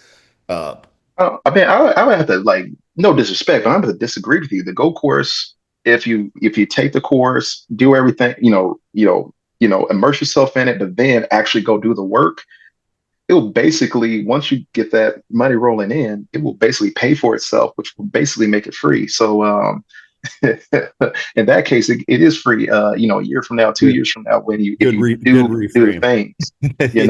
[SPEAKER 1] uh,
[SPEAKER 2] I mean, I would have to like, no disrespect, but I'm going to disagree with you. The Go course, if you take the course, do everything, immerse yourself in it, but then actually go do the work, it will basically, once you get that money rolling in, it will basically pay for itself, which will basically make it free. So, in that case, it is free. A year from now, 2 years from now, when you if you
[SPEAKER 1] Good
[SPEAKER 2] do the
[SPEAKER 1] reframe.
[SPEAKER 2] things,
[SPEAKER 1] Yeah.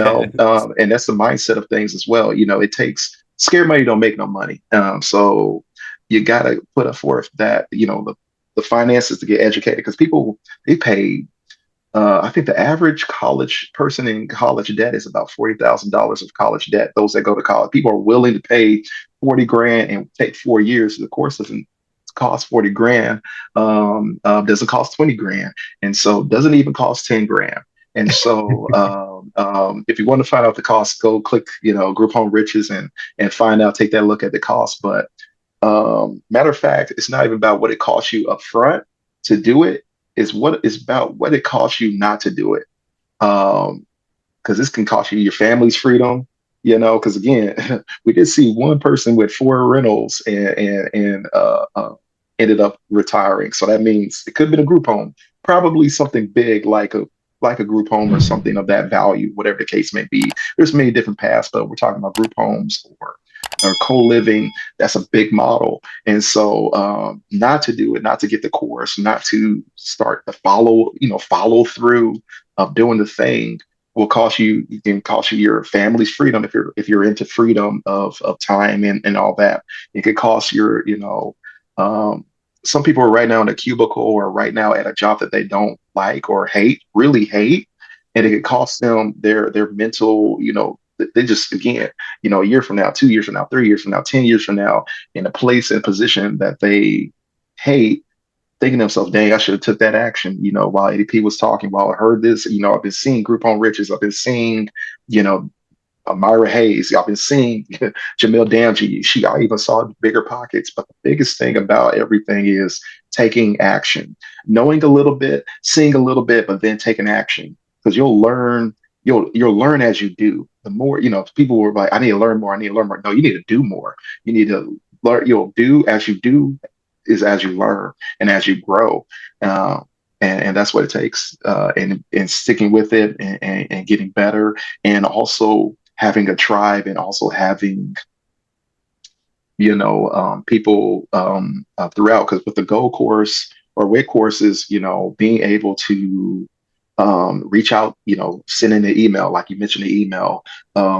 [SPEAKER 2] and that's the mindset of things as well. It takes scared money don't make no money. So you got to put up forth that the finances to get educated because people they pay. I think the average college person in college debt is about $40,000 of college debt. Those that go to college, people are willing to pay 40 grand and take 4 years. The course doesn't cost 40 grand, doesn't cost 20 grand. And so doesn't even cost 10 grand. And so if you want to find out the cost, go click, Group Home Riches and find out, take that look at the cost. But matter of fact, it's not even about what it costs you up front to do it. It's about what it costs you not to do it. Because this can cost you your family's freedom. Because again, we did see one person with four rentals and ended up retiring. So that means it could have been a group home, probably something big like a group home or something of that value, whatever the case may be. There's many different paths, but we're talking about group homes or co-living. That's a big model. And so not to do it, not to get the course, not to start to follow through of doing the thing will cost you, it can cost you your family's freedom if you're into freedom of time and all that. It could cost um, some people are right now in a cubicle or right now at a job that they don't like or hate, really hate, and it could cost them their mental, they just again, a year from now, 2 years from now, 3 years from now, 10 years from now, in a place and position that they hate, thinking to themselves, dang, I should have took that action, while ADP was talking, while I heard this, I've been seeing Group Home Riches, I've been seeing, you know, Myra Hayes, I've been seeing Jamil Damji. I even saw Bigger Pockets. But the biggest thing about everything is taking action, knowing a little bit, seeing a little bit, but then taking action. Because you'll learn, you'll learn as you do. The more, people were like, I need to learn more, I need to learn more. No, you need to do more. You need to learn, you'll do as you do is as you learn and as you grow. Uh, and that's what it takes. And sticking with it and getting better and also having a tribe and also having people throughout because with the gold course or weight courses being able to reach out, send in an email, like you mentioned, the email,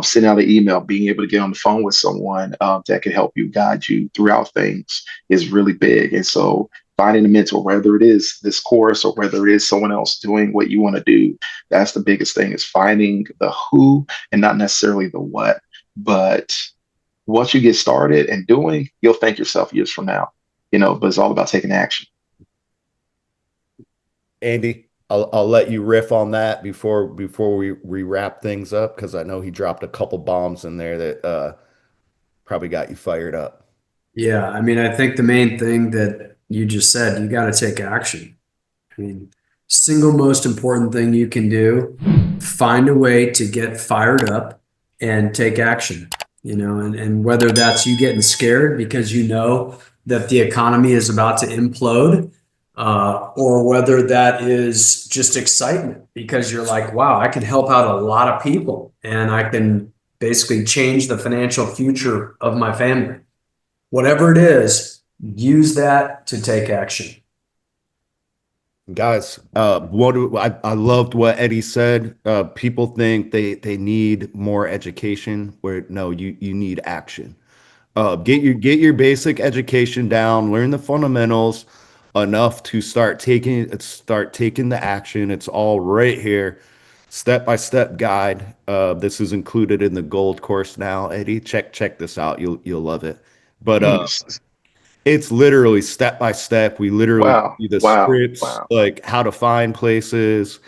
[SPEAKER 2] send out an email, being able to get on the phone with someone that can help you, guide you throughout things is really big. And so finding a mentor, whether it is this course or whether it is someone else doing what you want to do, that's the biggest thing is finding the who and not necessarily the what. But once you get started and doing, you'll thank yourself years from now, but it's all about taking action.
[SPEAKER 1] Andy, I'll let you riff on that before we wrap things up because I know he dropped a couple bombs in there that probably got you fired up.
[SPEAKER 3] Yeah, I mean, I think the main thing that you just said, you got to take action. I mean, single most important thing you can do, find a way to get fired up and take action, and whether that's you getting scared because you know that the economy is about to implode, or whether that is just excitement because you're like, wow, I can help out a lot of people and I can basically change the financial future of my family. Whatever it is, use that to take action.
[SPEAKER 1] Guys, I loved what Eddie said. People think they need more education, where no, you need action. Get your basic education down, learn the fundamentals enough to start taking the action. It's all right here, step by step guide. This is included in the gold course now, Eddie. Check this out. You'll love it. But
[SPEAKER 2] Mm.
[SPEAKER 1] it's literally step by step. We literally
[SPEAKER 2] Wow,
[SPEAKER 1] see the
[SPEAKER 2] wow,
[SPEAKER 1] scripts,
[SPEAKER 2] wow.
[SPEAKER 1] like how to find places,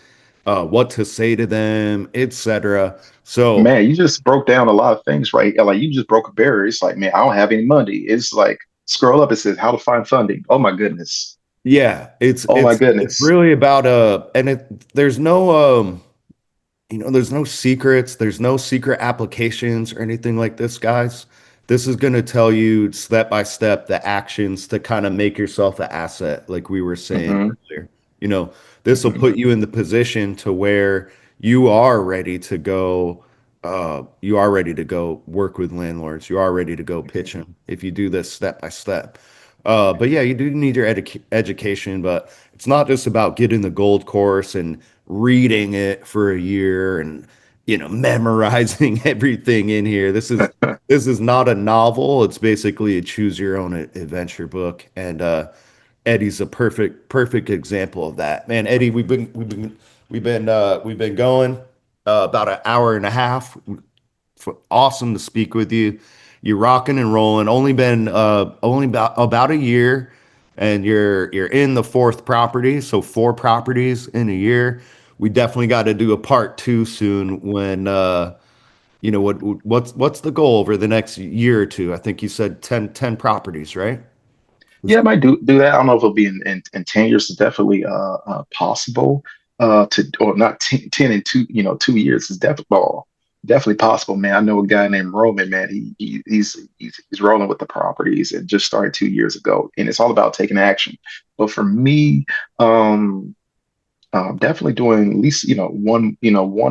[SPEAKER 1] what to say to them, etc. So
[SPEAKER 2] Man, you just broke down a lot of things, right? Like you just broke a barrier. It's like, man, I don't have any money. It's like scroll up, it says how to find funding. Oh my goodness.
[SPEAKER 1] yeah, it's
[SPEAKER 2] Oh my
[SPEAKER 1] it's it's
[SPEAKER 2] goodness.
[SPEAKER 1] really about and there's no there's no secrets, there's no secret applications or anything like this, guys. This is going to tell you step by step the actions to kind of make yourself an asset, like we were saying
[SPEAKER 2] Hmm.
[SPEAKER 1] earlier. You know, this will
[SPEAKER 2] Hmm.
[SPEAKER 1] put you in the position to where you are ready to go. You are ready to go work with landlords. You are ready to go pitch them if you do this step by step. But yeah, you do need your education, but it's not just about getting the gold course and reading it for a year and memorizing everything in here. This is not a novel. It's basically a choose your own adventure book, and Eddie's a perfect example of that. Man, Eddie, we've been going about an hour and a half. Awesome to speak with you. You're rocking and rolling. Only about a year, and you're in the fourth property, so four properties in a year. We definitely got to do a part two soon. When what's the goal over the next year or two? I think you said 10 properties, right?
[SPEAKER 2] Yeah, I might do that. I don't know if it'll be in 10 years. It's definitely possible to, or not 10 in 2 years is definitely possible, man. I know a guy named Roman, man. He's rolling with the properties and just started 2 years ago, and it's all about taking action. But for me, um, definitely doing at least one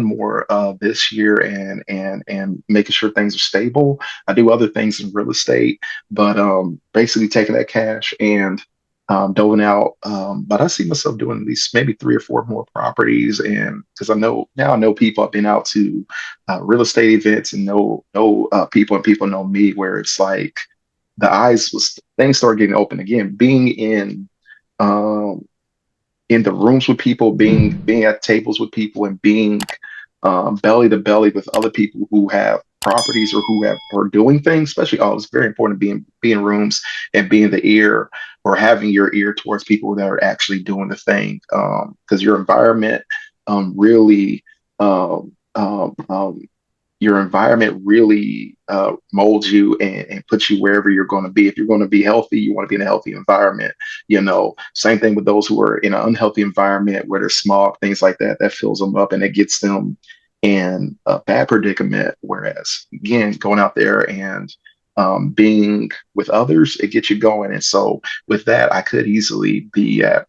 [SPEAKER 2] more this year, and making sure things are stable. I do other things in real estate, but basically taking that cash and doling out. But I see myself doing at least maybe three or four more properties, and because I know people. I've been out to real estate events and know people, and people know me. Where it's like the eyes was things start getting open again. Being um, in the rooms with people, being at tables with people, and being belly to belly with other people who have properties or who have are doing things. Especially, it's very important to be in rooms and being the ear, or having your ear towards people that are actually doing the thing. Because your environment really your environment really molds you, and puts you wherever you're going to be. If you're going to be healthy, you want to be in a healthy environment. Same thing with those who are in an unhealthy environment where there's smog, things like that. That fills them up and it gets them in a bad predicament. Whereas, again, going out there and being with others, it gets you going. And so, with that, I could easily be at,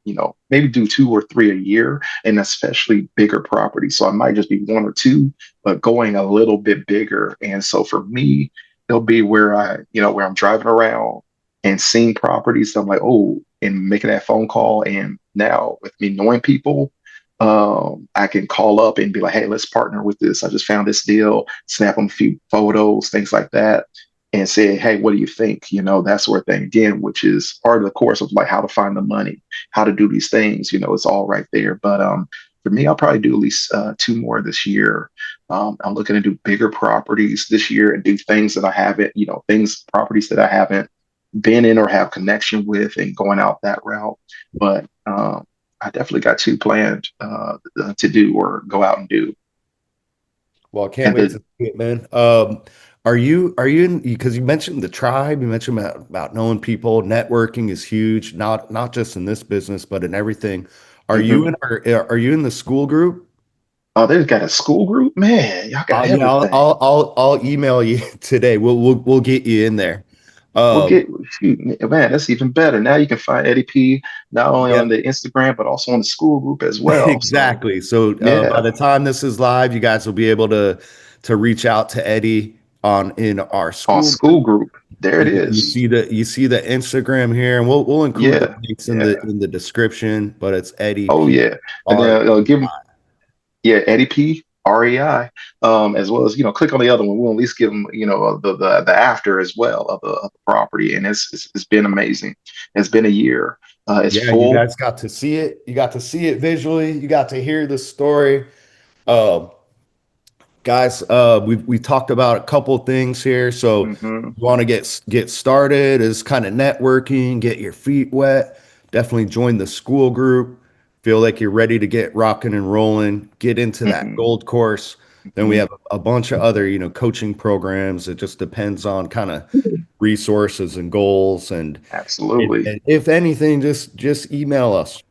[SPEAKER 2] maybe do two or three a year, and especially bigger properties. So I might just be one or two, but going a little bit bigger. And so for me, it'll be where I'm driving around and seeing properties. I'm like, oh, and making that phone call. And now with me knowing people, I can call up and be like, hey, let's partner with this. I just found this deal, snap them a few photos, things like that, and say, hey, what do you think? That sort of thing again, which is part of the course of like how to find the money, how to do these things. It's all right there. But for me, I'll probably do at least two more this year. I'm looking to do bigger properties this year and do things that I haven't, properties that I haven't been in or have connection with, and going out that route. But I definitely got two planned to do or go out and do.
[SPEAKER 1] Well, I can't
[SPEAKER 2] And
[SPEAKER 1] wait
[SPEAKER 2] the
[SPEAKER 1] to see it, man. Are you in, because you mentioned the tribe, you mentioned about knowing people, networking is huge, not just in this business, but in everything.
[SPEAKER 2] mhm.
[SPEAKER 1] Are you in the school group?
[SPEAKER 2] Oh, they've got a school group, man. Y'all got
[SPEAKER 1] Yeah,
[SPEAKER 2] everything.
[SPEAKER 1] I'll email you today. We'll get you in there.
[SPEAKER 2] We'll
[SPEAKER 1] Um,
[SPEAKER 2] get shoot, man. That's even better. Now you can find Eddie P not only
[SPEAKER 1] yeah,
[SPEAKER 2] on the Instagram but also on the school group as well. So
[SPEAKER 1] exactly. So by
[SPEAKER 2] yeah,
[SPEAKER 1] the time this is live, you guys will be able to reach out to Eddie on in our
[SPEAKER 2] on
[SPEAKER 1] school group.
[SPEAKER 2] school group, there it
[SPEAKER 1] You
[SPEAKER 2] is.
[SPEAKER 1] see the Instagram here, and we'll include the
[SPEAKER 2] Yeah,
[SPEAKER 1] links in
[SPEAKER 2] yeah.
[SPEAKER 1] the description. But it's Eddie
[SPEAKER 2] Oh
[SPEAKER 1] P
[SPEAKER 2] yeah, and
[SPEAKER 1] R.
[SPEAKER 2] then give him, yeah, Eddie P REI, as well as click on the other one. We'll at least give them the after as well of the property, and it's been amazing. It's been a year. It's
[SPEAKER 1] Yeah, you
[SPEAKER 2] full.
[SPEAKER 1] guys got to see it. You got to see it visually. You got to hear the story. Um, Guys, we talked about a couple things here. So
[SPEAKER 2] Hmm.
[SPEAKER 1] you want to get started is kind of networking, get your feet wet. Definitely join the school group. Feel like you're ready to get rocking and rolling. Get into that
[SPEAKER 2] Hmm.
[SPEAKER 1] gold course. Then we
[SPEAKER 2] Hmm.
[SPEAKER 1] have a bunch of other, coaching programs. It just depends on kind of resources and goals.
[SPEAKER 2] Absolutely.
[SPEAKER 1] And if anything, just email us.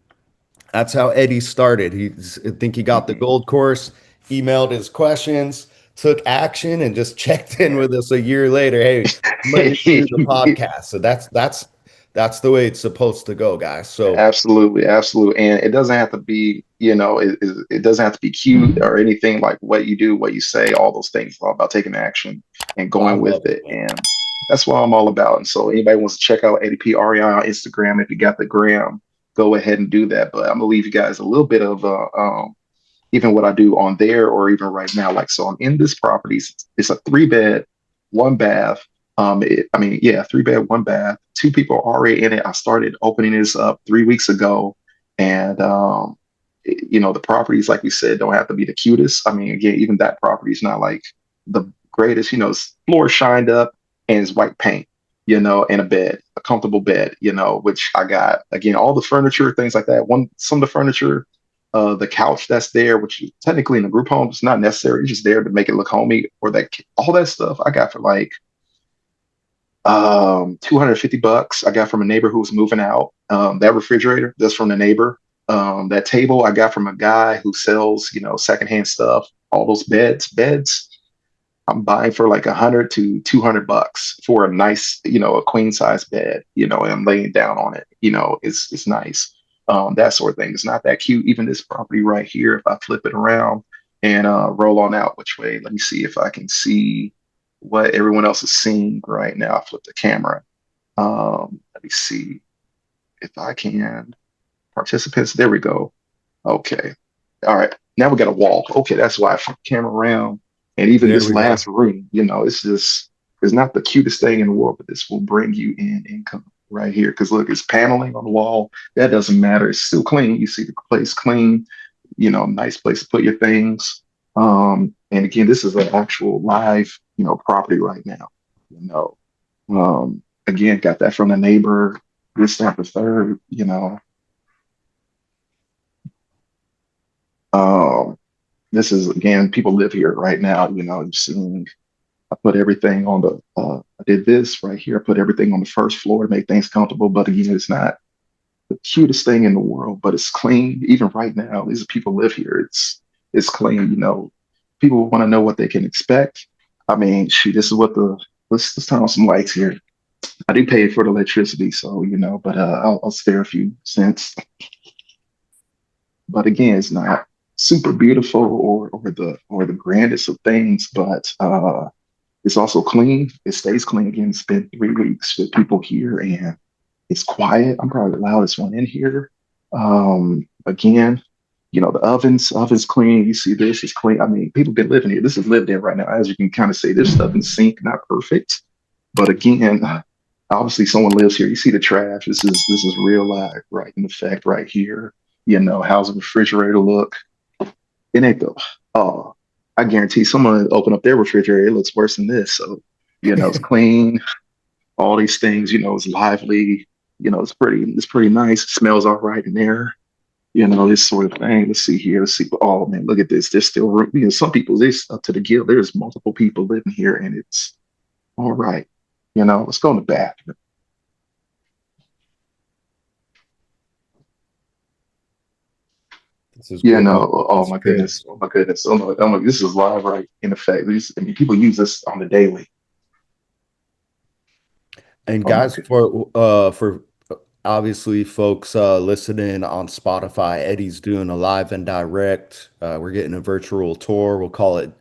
[SPEAKER 1] That's how Eddie started. I think he got the
[SPEAKER 2] Hmm.
[SPEAKER 1] gold course, emailed his questions, took action, and just checked in with us a year later. Hey, I'm ready to do the podcast. So that's the way it's supposed to go, guys. So
[SPEAKER 2] Absolutely, absolutely. And it doesn't have to be, it doesn't have to be cute or anything. Like what you do, what you say, all those things. It's all about taking action and
[SPEAKER 1] I
[SPEAKER 2] going with
[SPEAKER 1] love it,
[SPEAKER 2] it.
[SPEAKER 1] man.
[SPEAKER 2] And That's what I'm all about. And so anybody wants to check out ADP REI on Instagram, if you got the gram, go ahead and do that. But I'm gonna leave you guys a little bit of even what I do on there or even right now. Like, so I'm in this property. It's a 3 bed, 1 bath. I mean, yeah, 3 bed, 1 bath. Two people are already in it. I started opening this up 3 weeks ago, and the properties, like we said, don't have to be the cutest. I mean, again, even that property is not like the greatest. It's floor shined up and it's white paint. And a bed, a comfortable bed. Which I got again, all the furniture, things like that. Some of the furniture, the couch that's there, which is technically in a group home, it's not necessary. It's just there to make it look homey. Or that all that stuff I got for like $250. I got from a neighbor who was moving out. That refrigerator, that's from the neighbor. That table I got from a guy who sells, secondhand stuff. All those beds, I'm buying for like 100 to 200 bucks for a nice, a queen size bed, and I'm laying down on it. It's nice. That sort of thing. It's not that cute. Even this property right here, if I flip it around and roll on out which way, let me see if I can see what everyone else is seeing right now. I flip the camera. Let me see if I can. Participants, there we go. Okay. All right. Now we got a wall. Okay, that's why I flip the camera around. And even
[SPEAKER 1] There
[SPEAKER 2] this
[SPEAKER 1] we go.
[SPEAKER 2] last room, it's not the cutest thing in the world, but this will bring you in income right here. Because look, it's paneling on the wall. That doesn't matter. It's still clean. You see the place clean, nice place to put your things. And again, this is an actual live, property right now. You know, again, got that from the neighbor, this, that, the third, Um, this is again, people live here right now. You've seen I put everything on I did this right here. I put everything on the first floor to make things comfortable. But again, it's not the cutest thing in the world, but it's clean. Even right now, these people live here. It's clean. People want to know what they can expect. I mean, shoot, this is what let's turn on some lights here. I do pay for the electricity, so but I'll spare a few cents. But again, it's not super beautiful or the grandest of things, but it's also clean. It stays clean. Again, it's been 3 weeks with people here, and it's quiet. I'm probably the loudest one in here. Again, the ovens clean. You see this is clean. I mean, people been living here. This is lived in right now. As you can kind of see, there's stuff in sync, not perfect, but again, obviously someone lives here. You see the trash. This is real life, right in effect, right here. How's the refrigerator look? It ain't the oh, I guarantee someone open up their refrigerator, it looks worse than this. So, it's clean, all these things, it's lively, it's pretty nice. It smells all right in there, this sort of thing. Let's see here. Let's see. Oh man, look at this. There's still room. Some people, this up to the gill. There's multiple people living here and it's all right. Let's go in the bathroom.
[SPEAKER 1] This is great. Oh,
[SPEAKER 2] Oh
[SPEAKER 1] this
[SPEAKER 2] my
[SPEAKER 1] cribs.
[SPEAKER 2] goodness. Oh my goodness. Oh my, this is live right in effect. I mean, people use this on the daily.
[SPEAKER 1] And
[SPEAKER 2] Oh my
[SPEAKER 1] guys,
[SPEAKER 2] goodness.
[SPEAKER 1] for obviously folks listening on Spotify, Eddie's doing a live and direct. We're getting a virtual tour. We'll call it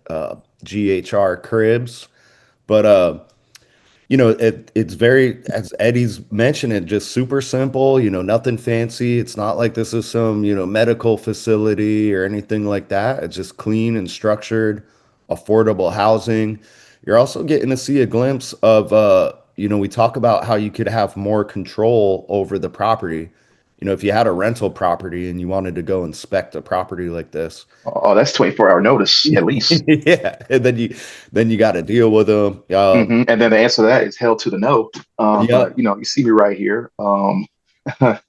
[SPEAKER 1] GHR Cribs. But it's very, as Eddie's mentioned, it just super simple, nothing fancy. It's not like this is some, medical facility or anything like that. It's just clean and structured, affordable housing. You're also getting to see a glimpse of, we talk about how you could have more control over the property. If you had a rental property and you wanted to go inspect a property like this,
[SPEAKER 2] Oh, that's 24-hour notice at least.
[SPEAKER 1] yeah, and then you got to deal with them.
[SPEAKER 2] And then the answer to that is hell to the no.
[SPEAKER 1] Yeah,
[SPEAKER 2] But you see me right here. And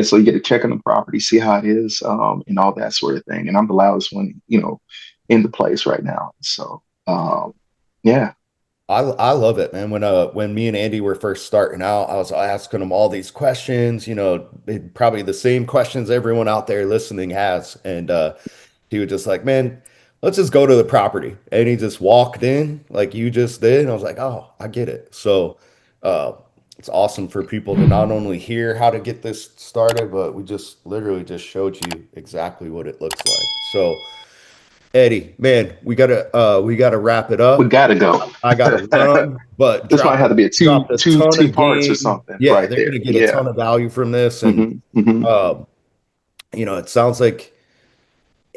[SPEAKER 2] so you get to check on the property, see how it is, and all that sort of thing. And I'm the loudest one, in the place right now. So yeah.
[SPEAKER 1] I love it, man. When me and Andy were first starting out, I was asking him all these questions, probably the same questions everyone out there listening has. And he was just like, man, let's just go to the property. And he just walked in like you just did. And I was like, oh, I get it. So uh it's awesome for people to not only hear how to get this started, but we just literally just showed you exactly what it looks like. So Eddie, man, we gotta wrap it
[SPEAKER 2] We
[SPEAKER 1] up.
[SPEAKER 2] gotta go.
[SPEAKER 1] I gotta run, but
[SPEAKER 2] This might have to be a
[SPEAKER 1] dropped a ton
[SPEAKER 2] two
[SPEAKER 1] of
[SPEAKER 2] parts or
[SPEAKER 1] game.
[SPEAKER 2] something
[SPEAKER 1] Yeah,
[SPEAKER 2] right
[SPEAKER 1] they're
[SPEAKER 2] there.
[SPEAKER 1] gonna get a
[SPEAKER 2] Yeah.
[SPEAKER 1] ton of value from this, and
[SPEAKER 2] Hmm.
[SPEAKER 1] um, it sounds like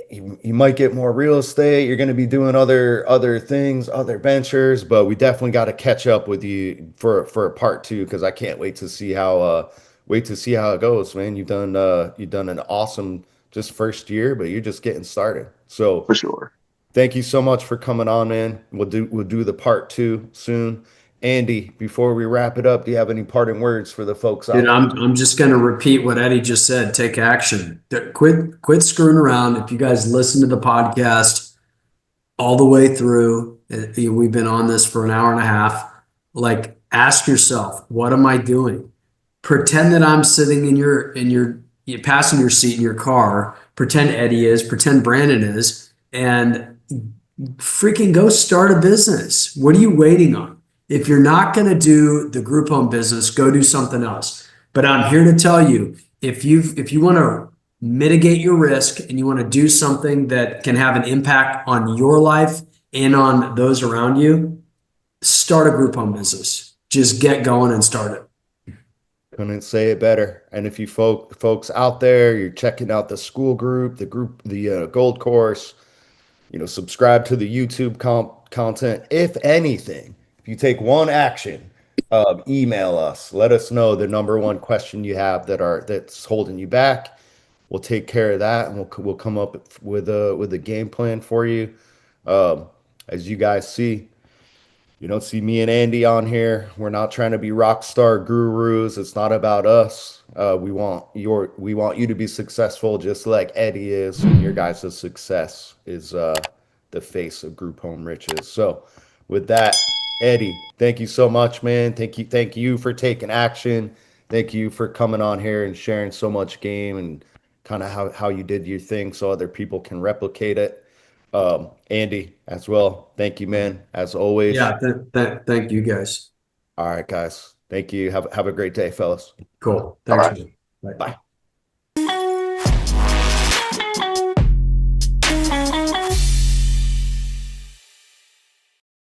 [SPEAKER 1] you might get more real estate. You're gonna be doing other things, other ventures, but we definitely got to catch up with you for a part two because I can't wait to see how it goes, man. You've done an awesome just first year, but you're just getting started. So
[SPEAKER 2] For sure.
[SPEAKER 1] thank you so much for coming on, man. We'll do the part two soon. Andy, before we wrap it up, do you have any parting words for the folks
[SPEAKER 3] Dude,
[SPEAKER 1] out there?
[SPEAKER 3] I'm just gonna repeat what Eddie just said. Take action. Quit screwing around. If you guys listen to the podcast all the way through, we've been on this for an hour and a half. Like, ask yourself, what am I doing? Pretend that I'm sitting in your passenger seat in your car. Pretend Eddie is. Pretend Brandon is, and freaking go start a business. What are you waiting on? If you're not going to do the group home business, go do something else. But I'm here to tell you, if you want to mitigate your risk and you want to do something that can have an impact on your life and on those around you, start a group home business. Just get going and start it.
[SPEAKER 1] Couldn't say it better. And if you folks out there, you're checking out the school group, the gold course, subscribe to the YouTube content. If anything, if you take one action, email us. Let us know the number one question you have that's holding you back. We'll take care of that, and we'll come up with a game plan for you. Um, as you guys see, you don't see me and Andy on here. We're not trying to be rock star gurus. It's not about us. We want you to be successful just like Eddie is, and your guys' success is the face of Group Home Riches. So with that, Eddie, thank you so much, man. Thank you for taking action. Thank you for coming on here and sharing so much game and kind of how you did your thing so other people can replicate it. Andy, as well. Thank you, man. As always.
[SPEAKER 3] Yeah, thank you guys.
[SPEAKER 1] All right, guys. Thank you. Have a great day, fellas.
[SPEAKER 3] Cool.
[SPEAKER 2] All
[SPEAKER 3] Thanks,
[SPEAKER 2] right.
[SPEAKER 3] man. Bye.
[SPEAKER 1] Bye.